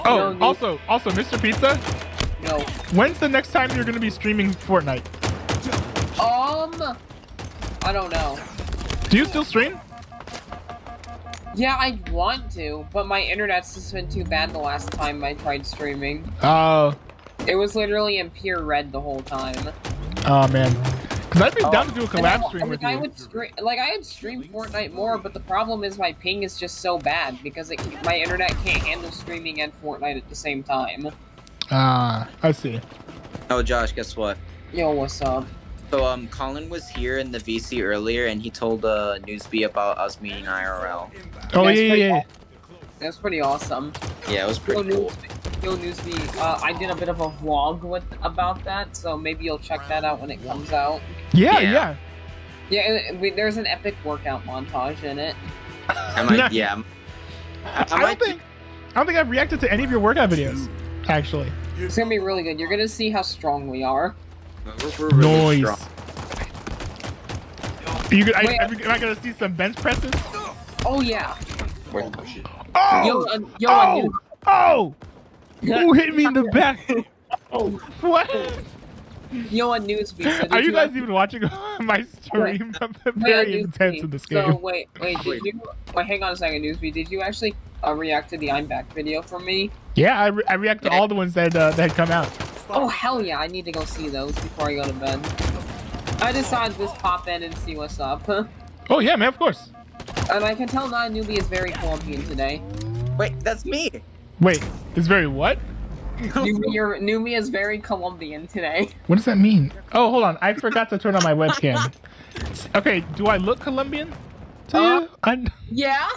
Oh, also, Mr. Pizza. No. When's the next time you're gonna be streaming Fortnite? I don't know. Do you still stream? Yeah, I want to, but my internet's just been too bad the last time I tried streaming. Oh. It was literally in pure red the whole time. Oh man. Cause I'd be down to do a collab stream with you. I would stream Fortnite more, but the problem is my ping is just so bad because my internet can't handle streaming and Fortnite at the same time. Ah, I see. Oh, Josh, guess what? Yo, what's up? So, Colin was here in the VC earlier, and he told Newsby about us meeting IRL. Oh yeah. That's pretty awesome. Yeah, it was pretty cool. Yo, Newsby, I did a bit of a vlog about that, so maybe you'll check that out when it comes out. Yeah. There's an epic workout montage in it. I don't think I've reacted to any of your workout videos, actually. It's gonna be really good. You're gonna see how strong we are. We're really Nice. Am I gonna see some bench presses? Oh yeah. Oh! Who hit me in the back? What? Yo, on Newsbeat. So are you guys even watching my stream? I'm very intense in this game. So wait, hang on a second, Newsbeat. Did you actually react to the I'm Back video from me? Yeah, I react to all the ones that had come out. Oh hell yeah! I need to go see those before I go to bed. I decided to just pop in and see what's up. Oh yeah, man, of course. And I can tell now Newbie is very Colombian today. Wait, that's me. Wait, it's very what? Newbie is very Colombian today. What does that mean? Oh, hold on. I forgot to turn on my webcam. Okay, do I look Colombian to you? Yeah.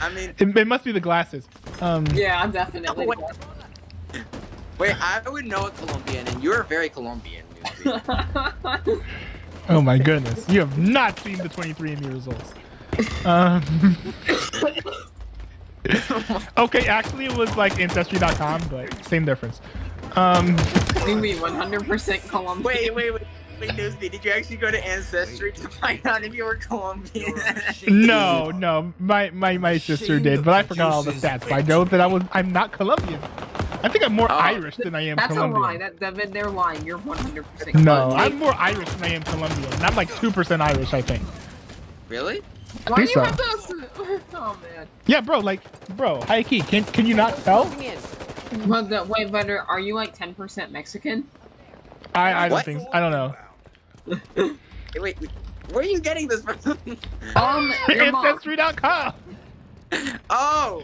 I mean, it must be the glasses. Yeah, definitely. Wait, I would know a Colombian, and you're very Colombian. Oh my goodness, you have not seen the 23andMe results. Okay, actually it was like Ancestry.com, but same difference. Newbie, 100% Colombian. Wait, Newsby, did you actually go to Ancestry to find out if you were Colombian? No, my sister did, but I forgot all the stats. But I know that I'm not Colombian. I think I'm more Irish than I am Colombian. That's a lie. They're lying. You're 100% No, I'm more Irish than I am Colombian. And I'm like 2% Irish, I think. Really? Why do you have to? Oh man. Yeah, bro, high key. Can you not tell? Wait, but are you like 10% Mexican? I don't think so. I don't know. Wait, where are you getting this from? Ancestry.com. Oh.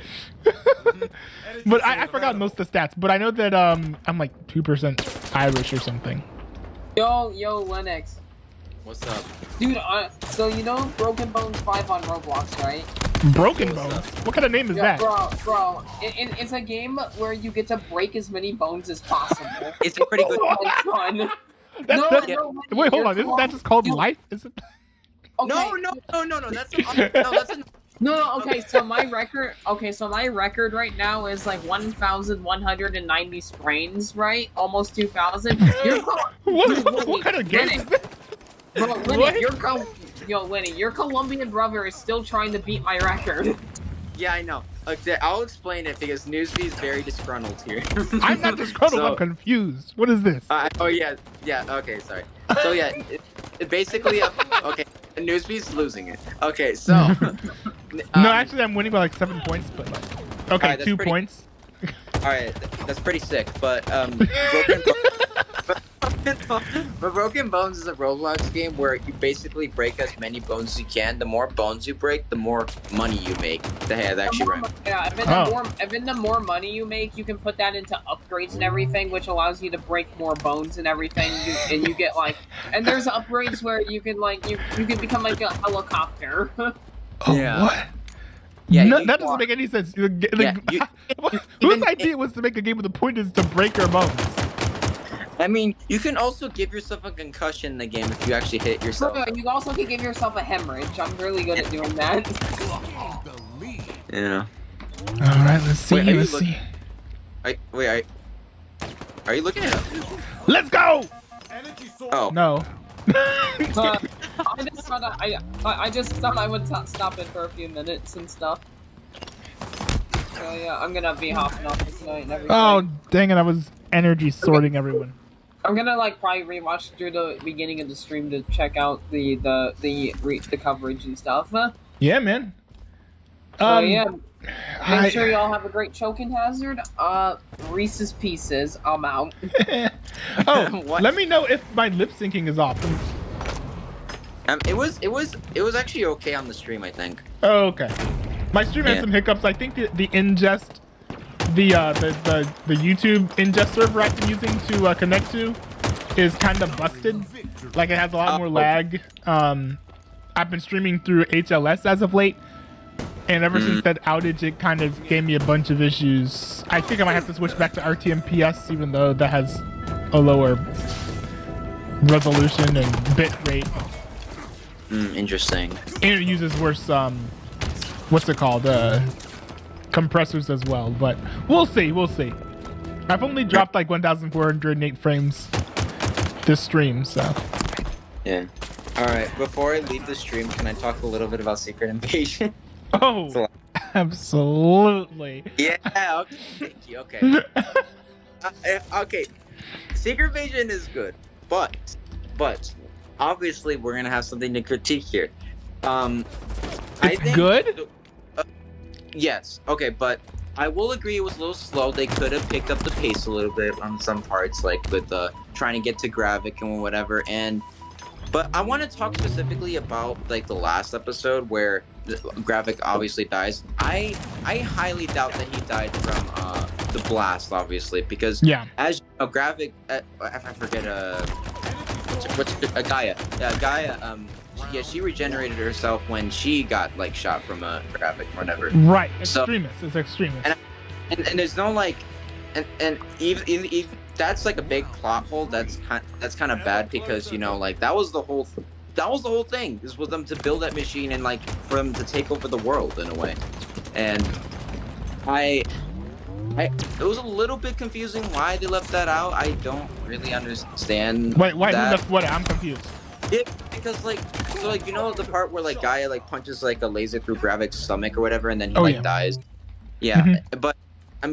But I forgot most of the stats. But I know that I'm like 2% Irish or something. Yo, Linux. What's up? Dude, so you know Broken Bones 5 on Roblox, right? Broken Bones? What kind of name is that? Bro, it's a game where you get to break as many bones as possible. It's a pretty good fun. Wait, hold on. Isn't that just called life? Is it? Okay. No. That's No, okay, so my record right now is like 1,190 sprains, right? Almost 2,000. What kind of game is this? Bro, Winnie, your Colombian brother is still trying to beat my record. Yeah, I know. Okay, I'll explain it because Newsby is very disgruntled here. I'm not disgruntled. So- I'm confused. What is this? Oh yeah. Okay, sorry. So yeah, it basically okay. Newsby's losing it. Okay, so No, actually, I'm winning by like 7 points, but like, okay, Alright, that's 2 pretty- points. all right, that's pretty sick. But Broken Bones is a Roblox game where you basically break as many bones as you can. The more bones you break, the more money you make. That's actually right. Yeah, and then the more money you make, you can put that into upgrades and everything, which allows you to break more bones and everything. And you get like, and there's upgrades where you can like you can become like a helicopter. Oh, Yeah. what? Yeah, No, you- that doesn't make any sense. Yeah, Whose even- idea was to make a game where the point is to break your bones? I mean, you can also give yourself a concussion in the game if you actually hit yourself. You also can give yourself a hemorrhage. I'm really good at doing that. Yeah. All right, let's see. Wait, are you let's look- see. Are you looking at it? Let's go. Energy source. Oh. No. I just thought I would stop it for a few minutes and stuff. So yeah, I'm gonna be hopping off this night and everything. Oh, dang it! I was energy sorting everyone. I'm gonna like probably rewatch through the beginning of the stream to check out the coverage and stuff. Yeah, man. So yeah, I- make sure y'all have a great choking hazard. Reese's Pieces. I'm out. Oh, What? let me know if my lip syncing is off. It was actually okay on the stream, I think. Oh, okay. My stream had Yeah. some hiccups. I think the ingest, the YouTube ingest server I've been using to connect to, is kind of busted. Like it has a lot more lag. I've been streaming through HLS as of late, and ever since that outage, it kind of gave me a bunch of issues. I think I might have to switch back to RTMPS, even though that has a lower resolution and bit rate. Interesting. And it uses worse what's it called, compressors as well, but we'll see. I've only dropped like 1,408 frames this stream, so Yeah. All right. Before I leave the stream, can I talk a little bit about Secret Invasion? oh, absolutely. Yeah. Okay. Thank you. Okay. Okay. Secret Invasion is good, but obviously we're gonna have something to critique here. It's good? Yes. Okay, but I will agree it was a little slow. They could have picked up the pace a little bit on some parts, like with trying to get to Gravik and whatever. But I want to talk specifically about like the last episode where Gravik obviously dies. I highly doubt that he died from the blast, obviously, because Yeah. as you know, Gravik, I forget what's Gaia. Yeah, Gaia. Yeah, she regenerated herself when she got like shot from a Gravik or whatever. Right. So- Extremist. It's extremist. And there's no like, and even that's like a big plot hole. That's kind of bad because you know like that was the whole thing. This was them to build that machine and like for them to take over the world in a way. And it was a little bit confusing why they left that out. I don't really understand. Wait, why? Who that. left what? I'm confused. Yeah, because like, so like you know the part where like Gaia like punches like a laser through Gravik's stomach or whatever, and then he like yeah. dies. Yeah, Mhm.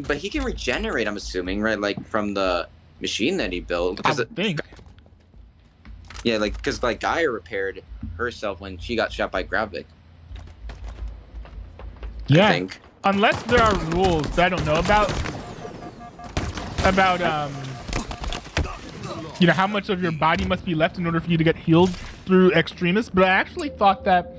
but he can regenerate. I'm assuming, right? Like from the machine that he built. I Because would think. yeah, like because like Gaia repaired herself when she got shot by Gravik. I Yeah. think. Unless there are rules that I don't know about you know how much of your body must be left in order for you to get healed through Extremis, but I actually thought that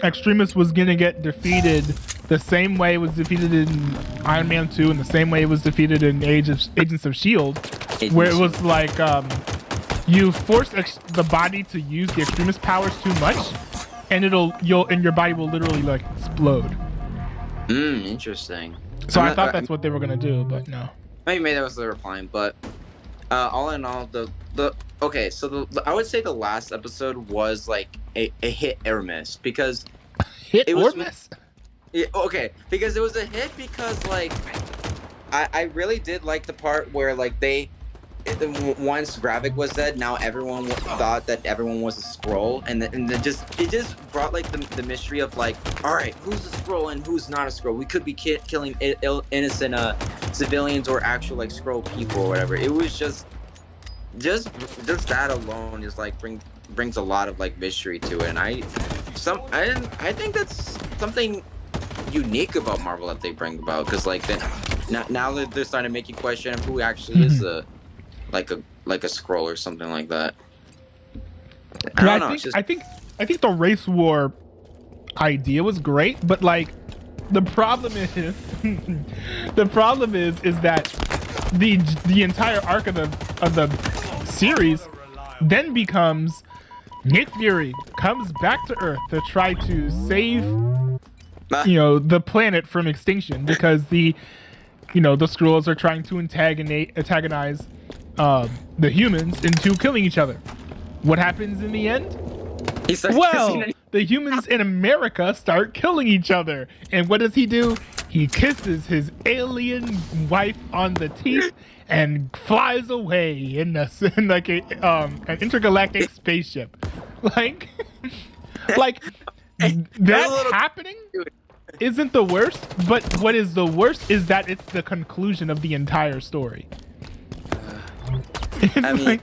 Extremis was gonna get defeated the same way it was defeated in Iron Man 2 and the same way it was defeated in Agents of S.H.I.E.L.D., where it was like you force the body to use the Extremis powers too much, and your body will literally like explode. Interesting. So I'm I not- thought that's what they were gonna do, but no. Maybe that was the reply, but all in all, okay, so I would say the last episode was like a hit or miss because Hit it or was miss? yeah, okay, because it was a hit because like I really did like the part where like they once Gravik was dead, now everyone thought that everyone was a scroll, and then it just brought like the mystery of like, all right, who's a scroll and who's not a scroll? We could be killing innocent civilians or actual like scroll people or whatever. It was just that alone is like brings a lot of like mystery to it, and I think that's something unique about Marvel that they bring about, because like then now that they're starting to make you question who actually is a scroll or something like that. I think the race war idea was great, but like the problem is that the entire arc of the series then becomes Nick Fury comes back to Earth to try to save the planet from extinction, because the Skrulls are trying to antagonize the humans into killing each other. What happens in the end? The humans in America start killing each other, and what does he do? He kisses his alien wife on the teeth and flies away in like an intergalactic spaceship. Like that happening isn't the worst, but what is the worst is that it's the conclusion of the entire story. I mean,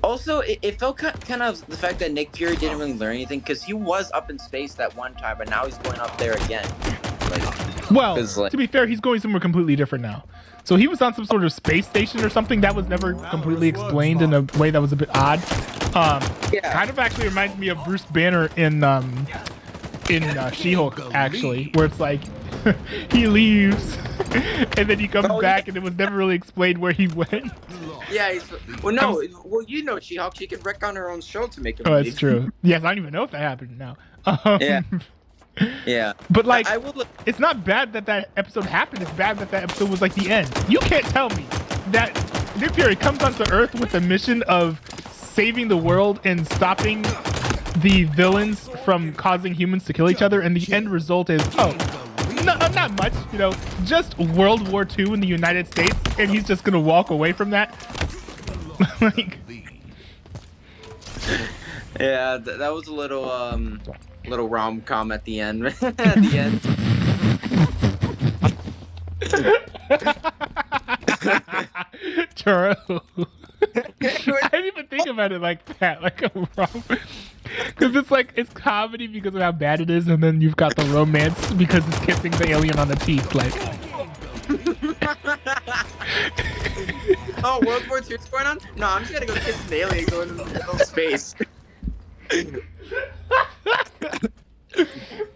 also, it felt kind of the fact that Nick Fury didn't really learn anything, because he was up in space that one time, but now he's going up there again. To be fair, he's going somewhere completely different now. So he was on some sort of space station or something that was never completely explained in a way that was a bit odd. Kind of actually reminds me of Bruce Banner in She-Hulk, actually, where it's like he leaves and then he comes back and it was never really explained where he went. Yeah, She-Hulk, she can wreck on her own show to make it. Oh, that's true. Yes, I don't even know if that happened now. Yeah. But like, it's not bad that episode happened. It's bad that episode was like the end. You can't tell me that Nick Fury comes onto Earth with the mission of saving the world and stopping the villains from causing humans to kill each other, and the end result is not much, just World War II in the United States, and he's just gonna walk away from that. Like, yeah, that was a little rom-com at the end. At the end. True. I didn't even think about it like that, like a rom, because it's comedy because of how bad it is, and then you've got the romance because it's kissing the alien on the teeth, like. Oh, World War II is going on? No, I'm just gonna go kiss an alien going into space.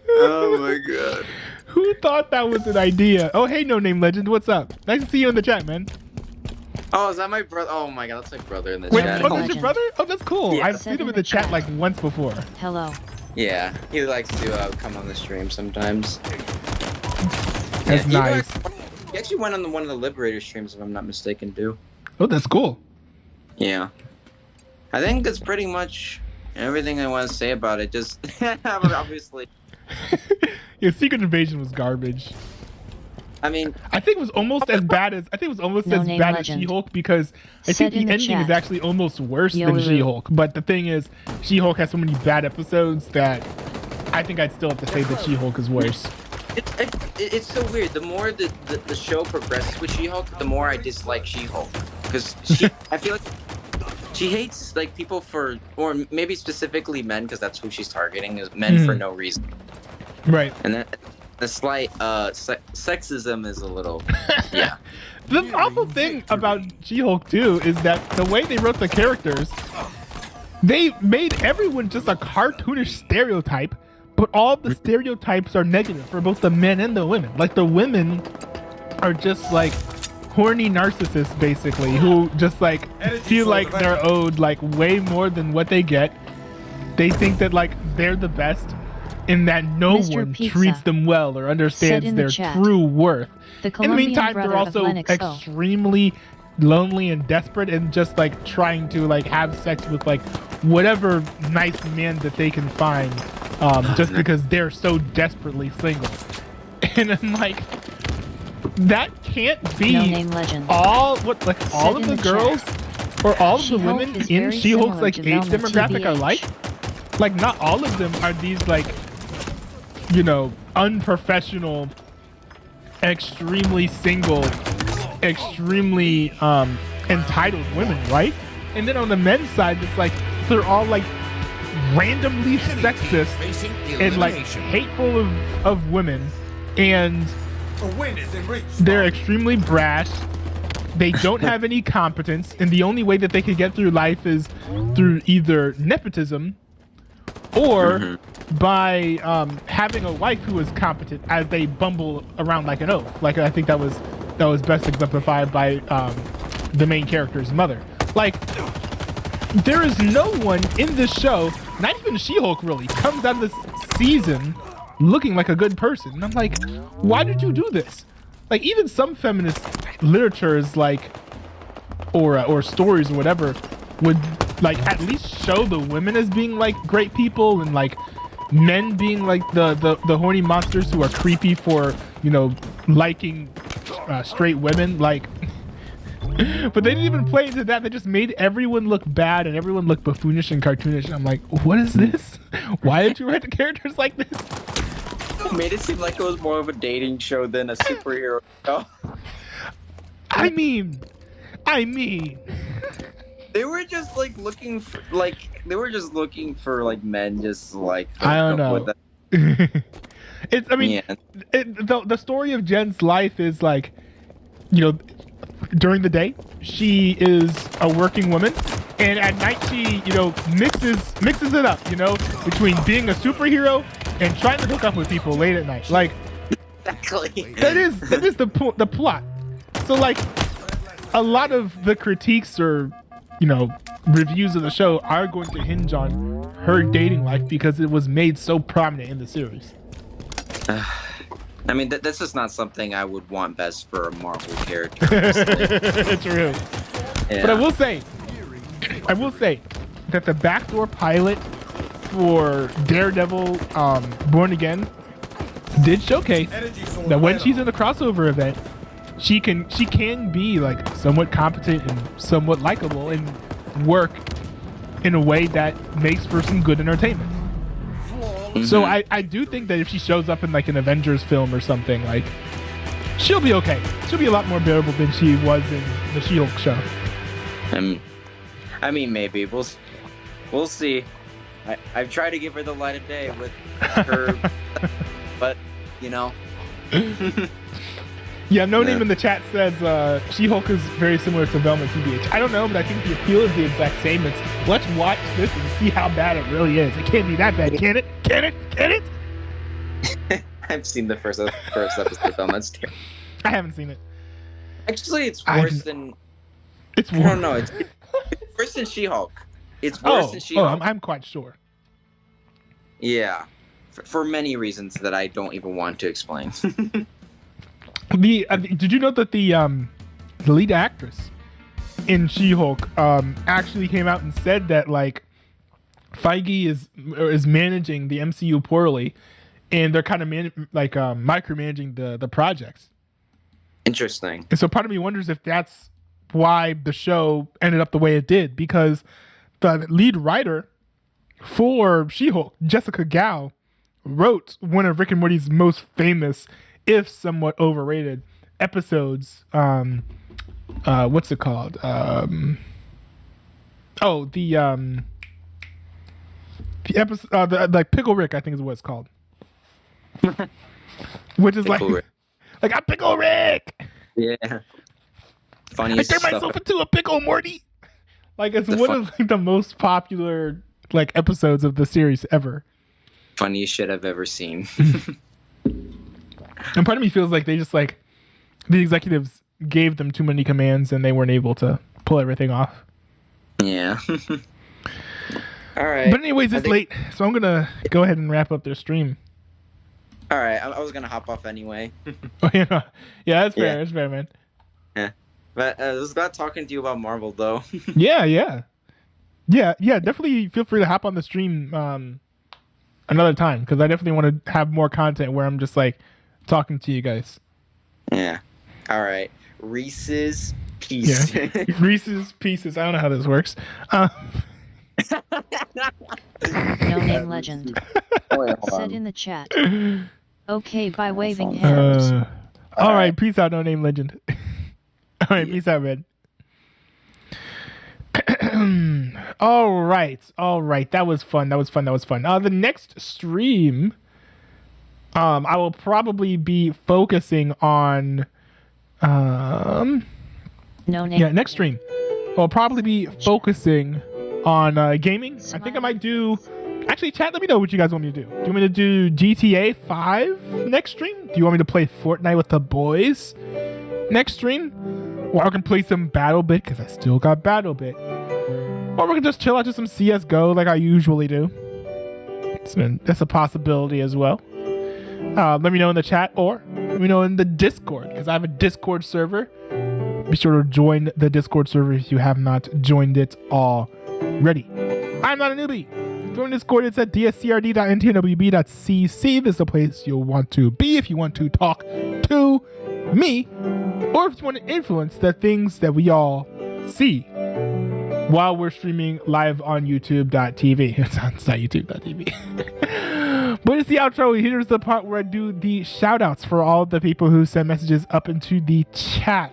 Oh my god. Who thought that was an idea? Oh, hey, No Name Legend, what's up? Nice to see you in the chat, man. Oh, is that my brother? Oh my god, that's my brother in the Wait, chat. Oh, that's your brother? Oh, that's cool. Yeah. I've seen him in the chat like once before. Hello. Yeah, he likes to come on the stream sometimes. That's nice. He actually went on one of the Liberator streams, if I'm not mistaken, too. Oh, that's cool. Yeah. I think that's pretty much everything I want to say about it. Just obviously. Yeah, Secret Invasion was garbage. I mean, I think it was almost as bad as She-Hulk, because I think the ending is actually almost worse than She-Hulk. But the thing is, She-Hulk has so many bad episodes that I think I'd still have to say that She-Hulk is worse. It's so weird. The more the show progresses with She-Hulk, the more I dislike She-Hulk, because I feel like she hates like people or maybe specifically men, because that's who she's targeting, is men for no reason. Right. And then the slight sexism is a little, yeah. The awful thing about She-Hulk too is that the way they wrote the characters, they made everyone just a cartoonish stereotype, but all the stereotypes are negative for both the men and the women. Like, the women are just like horny narcissists, basically, who just like feel like they're owed like way more than what they get. They think that like they're the best, and that no one treats them well or understands their true worth. In the meantime, they're also extremely lonely and desperate, and just like trying to like have sex with like whatever nice man that they can find, just because they're so desperately single. And I'm like, that can't be No name legend. all what like all Said of in the the girls or all of the She-Hulk women is in very She-Hulk's similar like to age Velma demographic are TBH. like not all of them are these like, you know, unprofessional, extremely single, extremely entitled women, right? And then on the men's side, it's like they're all like randomly sexist and like hateful of women, and A win is in reach. they're extremely brash. They don't have any competence, and the only way that they can get through life is through either nepotism or by having a wife who is competent as they bumble around like an oaf. Like I think that was best exemplified by the main character's mother. Like there is no one in this show, not even She-Hulk really, comes out of this season looking like a good person. And I'm like, why did you do this? Like even some feminist literatures like or stories or whatever would like at least show the women as being like great people and like men being like the horny monsters who are creepy for, you know, liking straight women. Like but they didn't even play into that. They just made everyone look bad and everyone look buffoonish and cartoonish. And I'm like, what is this? Why did you write the characters like this? Made it seem like it was more of a dating show than a superhero show. I mean, They were just like looking for like men just like I don't know. with them. It's, I mean, Yeah. the story of Jen's life is like, you know, during the day she is a working woman, and at night she, you know, mixes it up, you know, between being a superhero and trying to hook up with people late at night. Like Exactly. that is the plot. So like a lot of the critiques or, you know, reviews of the show are going to hinge on her dating life because it was made so prominent in the series. I mean, this is not something I would want best for a Marvel character. honestly. True. Yeah. But I will say that the backdoor pilot for Daredevil Born Again did showcase that when she's in the crossover event, she can be like somewhat competent and somewhat likable and work in a way that makes for some good entertainment. So I do think that if she shows up in like an Avengers film or something, like she'll be okay. She'll be a lot more bearable than she was in the She-Hulk show. I mean, maybe we'll see. I've tried to give her the light of day with her, but you know. Yeah, no name in the chat says She-Hulk is very similar to Velma TBH. I don't know, but I think the appeal is the exact same. It's let's watch this and see how bad it really is. It can't be that bad, can it? Can it? Can it? I've seen the first episode of Velma. It's terrible. I haven't seen it. Actually, it's worse than. It's I don't know. It's worse than She-Hulk. It's worse than She-Hulk. I'm quite sure. Yeah, for many reasons that I don't even want to explain. Did you know that the lead actress in She-Hulk actually came out and said that like Feige is managing the MCU poorly, and they're kind of micromanaging the projects. Interesting. And so part of me wonders if that's why the show ended up the way it did, because the lead writer for She-Hulk, Jessica Gao, wrote one of Rick and Morty's most famous, if somewhat overrated, episodes. What's it called? The episode, like Pickle Rick, I think is what it's called. Which is Pickle Rick. like I'm Pickle Rick. Yeah. I Funniest turned stuff. myself into a pickle, Morty. Like it's The one fun- of like, the most popular like episodes of the series ever. Funniest shit I've ever seen. And part of me feels like they just like the executives gave them too many commands and they weren't able to pull everything off. Yeah. All right. But anyways, it's late, so I'm gonna go ahead and wrap up their stream. All right. I was gonna hop off anyway. Oh, yeah, that's fair. Yeah. That's fair, man. Yeah. But it was glad talking to you about Marvel, though. Yeah. Definitely feel free to hop on the stream another time, because I definitely want to have more content where I'm just like talking to you guys. Yeah. All right, Reese's Pieces. Yeah. Reese's Pieces. I don't know how this works. No name legend. Wait, hold Said on. in the chat. Okay, by waving hands. All right, peace out, no name legend. All right, peace out, man. All right. That was fun. The next stream, I will probably be focusing on, No name. yeah, next stream, I'll probably be focusing on gaming. I think I might do. Actually, chat, let me know what you guys want me to do. Do you want me to do GTA 5 next stream? Do you want me to play Fortnite with the boys next stream? Or I can play some BattleBit, because I still got BattleBit. Or we can just chill out to some CSGO like I usually do. That's a possibility as well. Let me know in the chat, or let me know in the Discord, because I have a Discord server. Be sure to join the Discord server if you have not joined it already. I'm not a newbie. Join Discord. It's at dscrd.ntwb.cc. This is the place you'll want to be if you want to talk to me, or if you want to influence the things that we all see while we're streaming live on youtube.tv. It's not youtube.tv. But it's the outro. Here's the part where I do the shout outs for all the people who send messages up into the chat.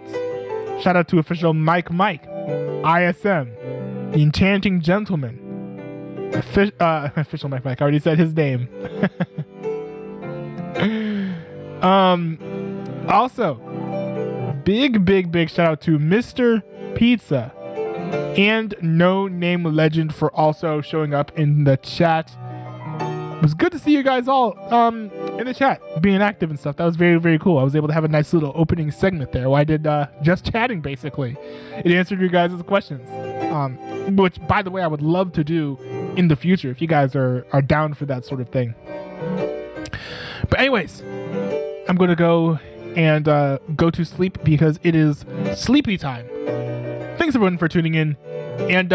Shout out to official Mike, ISM, the Enchanting Gentleman, official Mike, I already said his name. Also, big shout out to Mr. Pizza and No Name Legend for also showing up in the chat. It was good to see you guys all in the chat, being active and stuff. That was very cool. I was able to have a nice little opening segment there where I did just chatting, basically. It answered your guys' questions, which, by the way, I would love to do in the future if you guys are down for that sort of thing. But anyways, I'm going to go and go to sleep because it is sleepy time. Thanks, everyone, for tuning in. And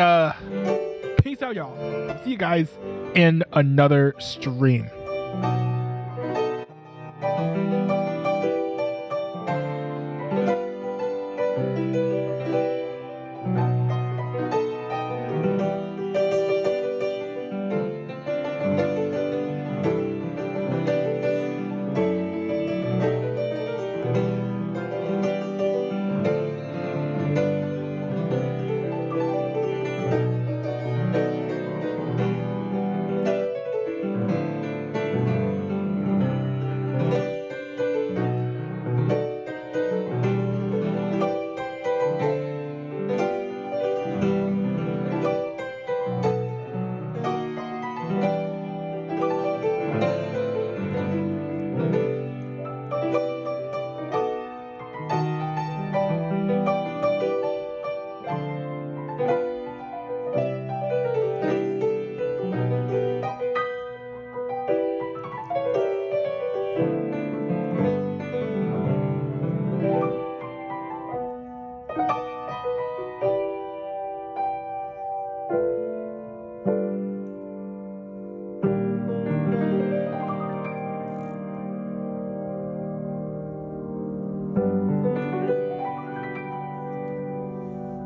peace out, y'all. See you guys in another stream.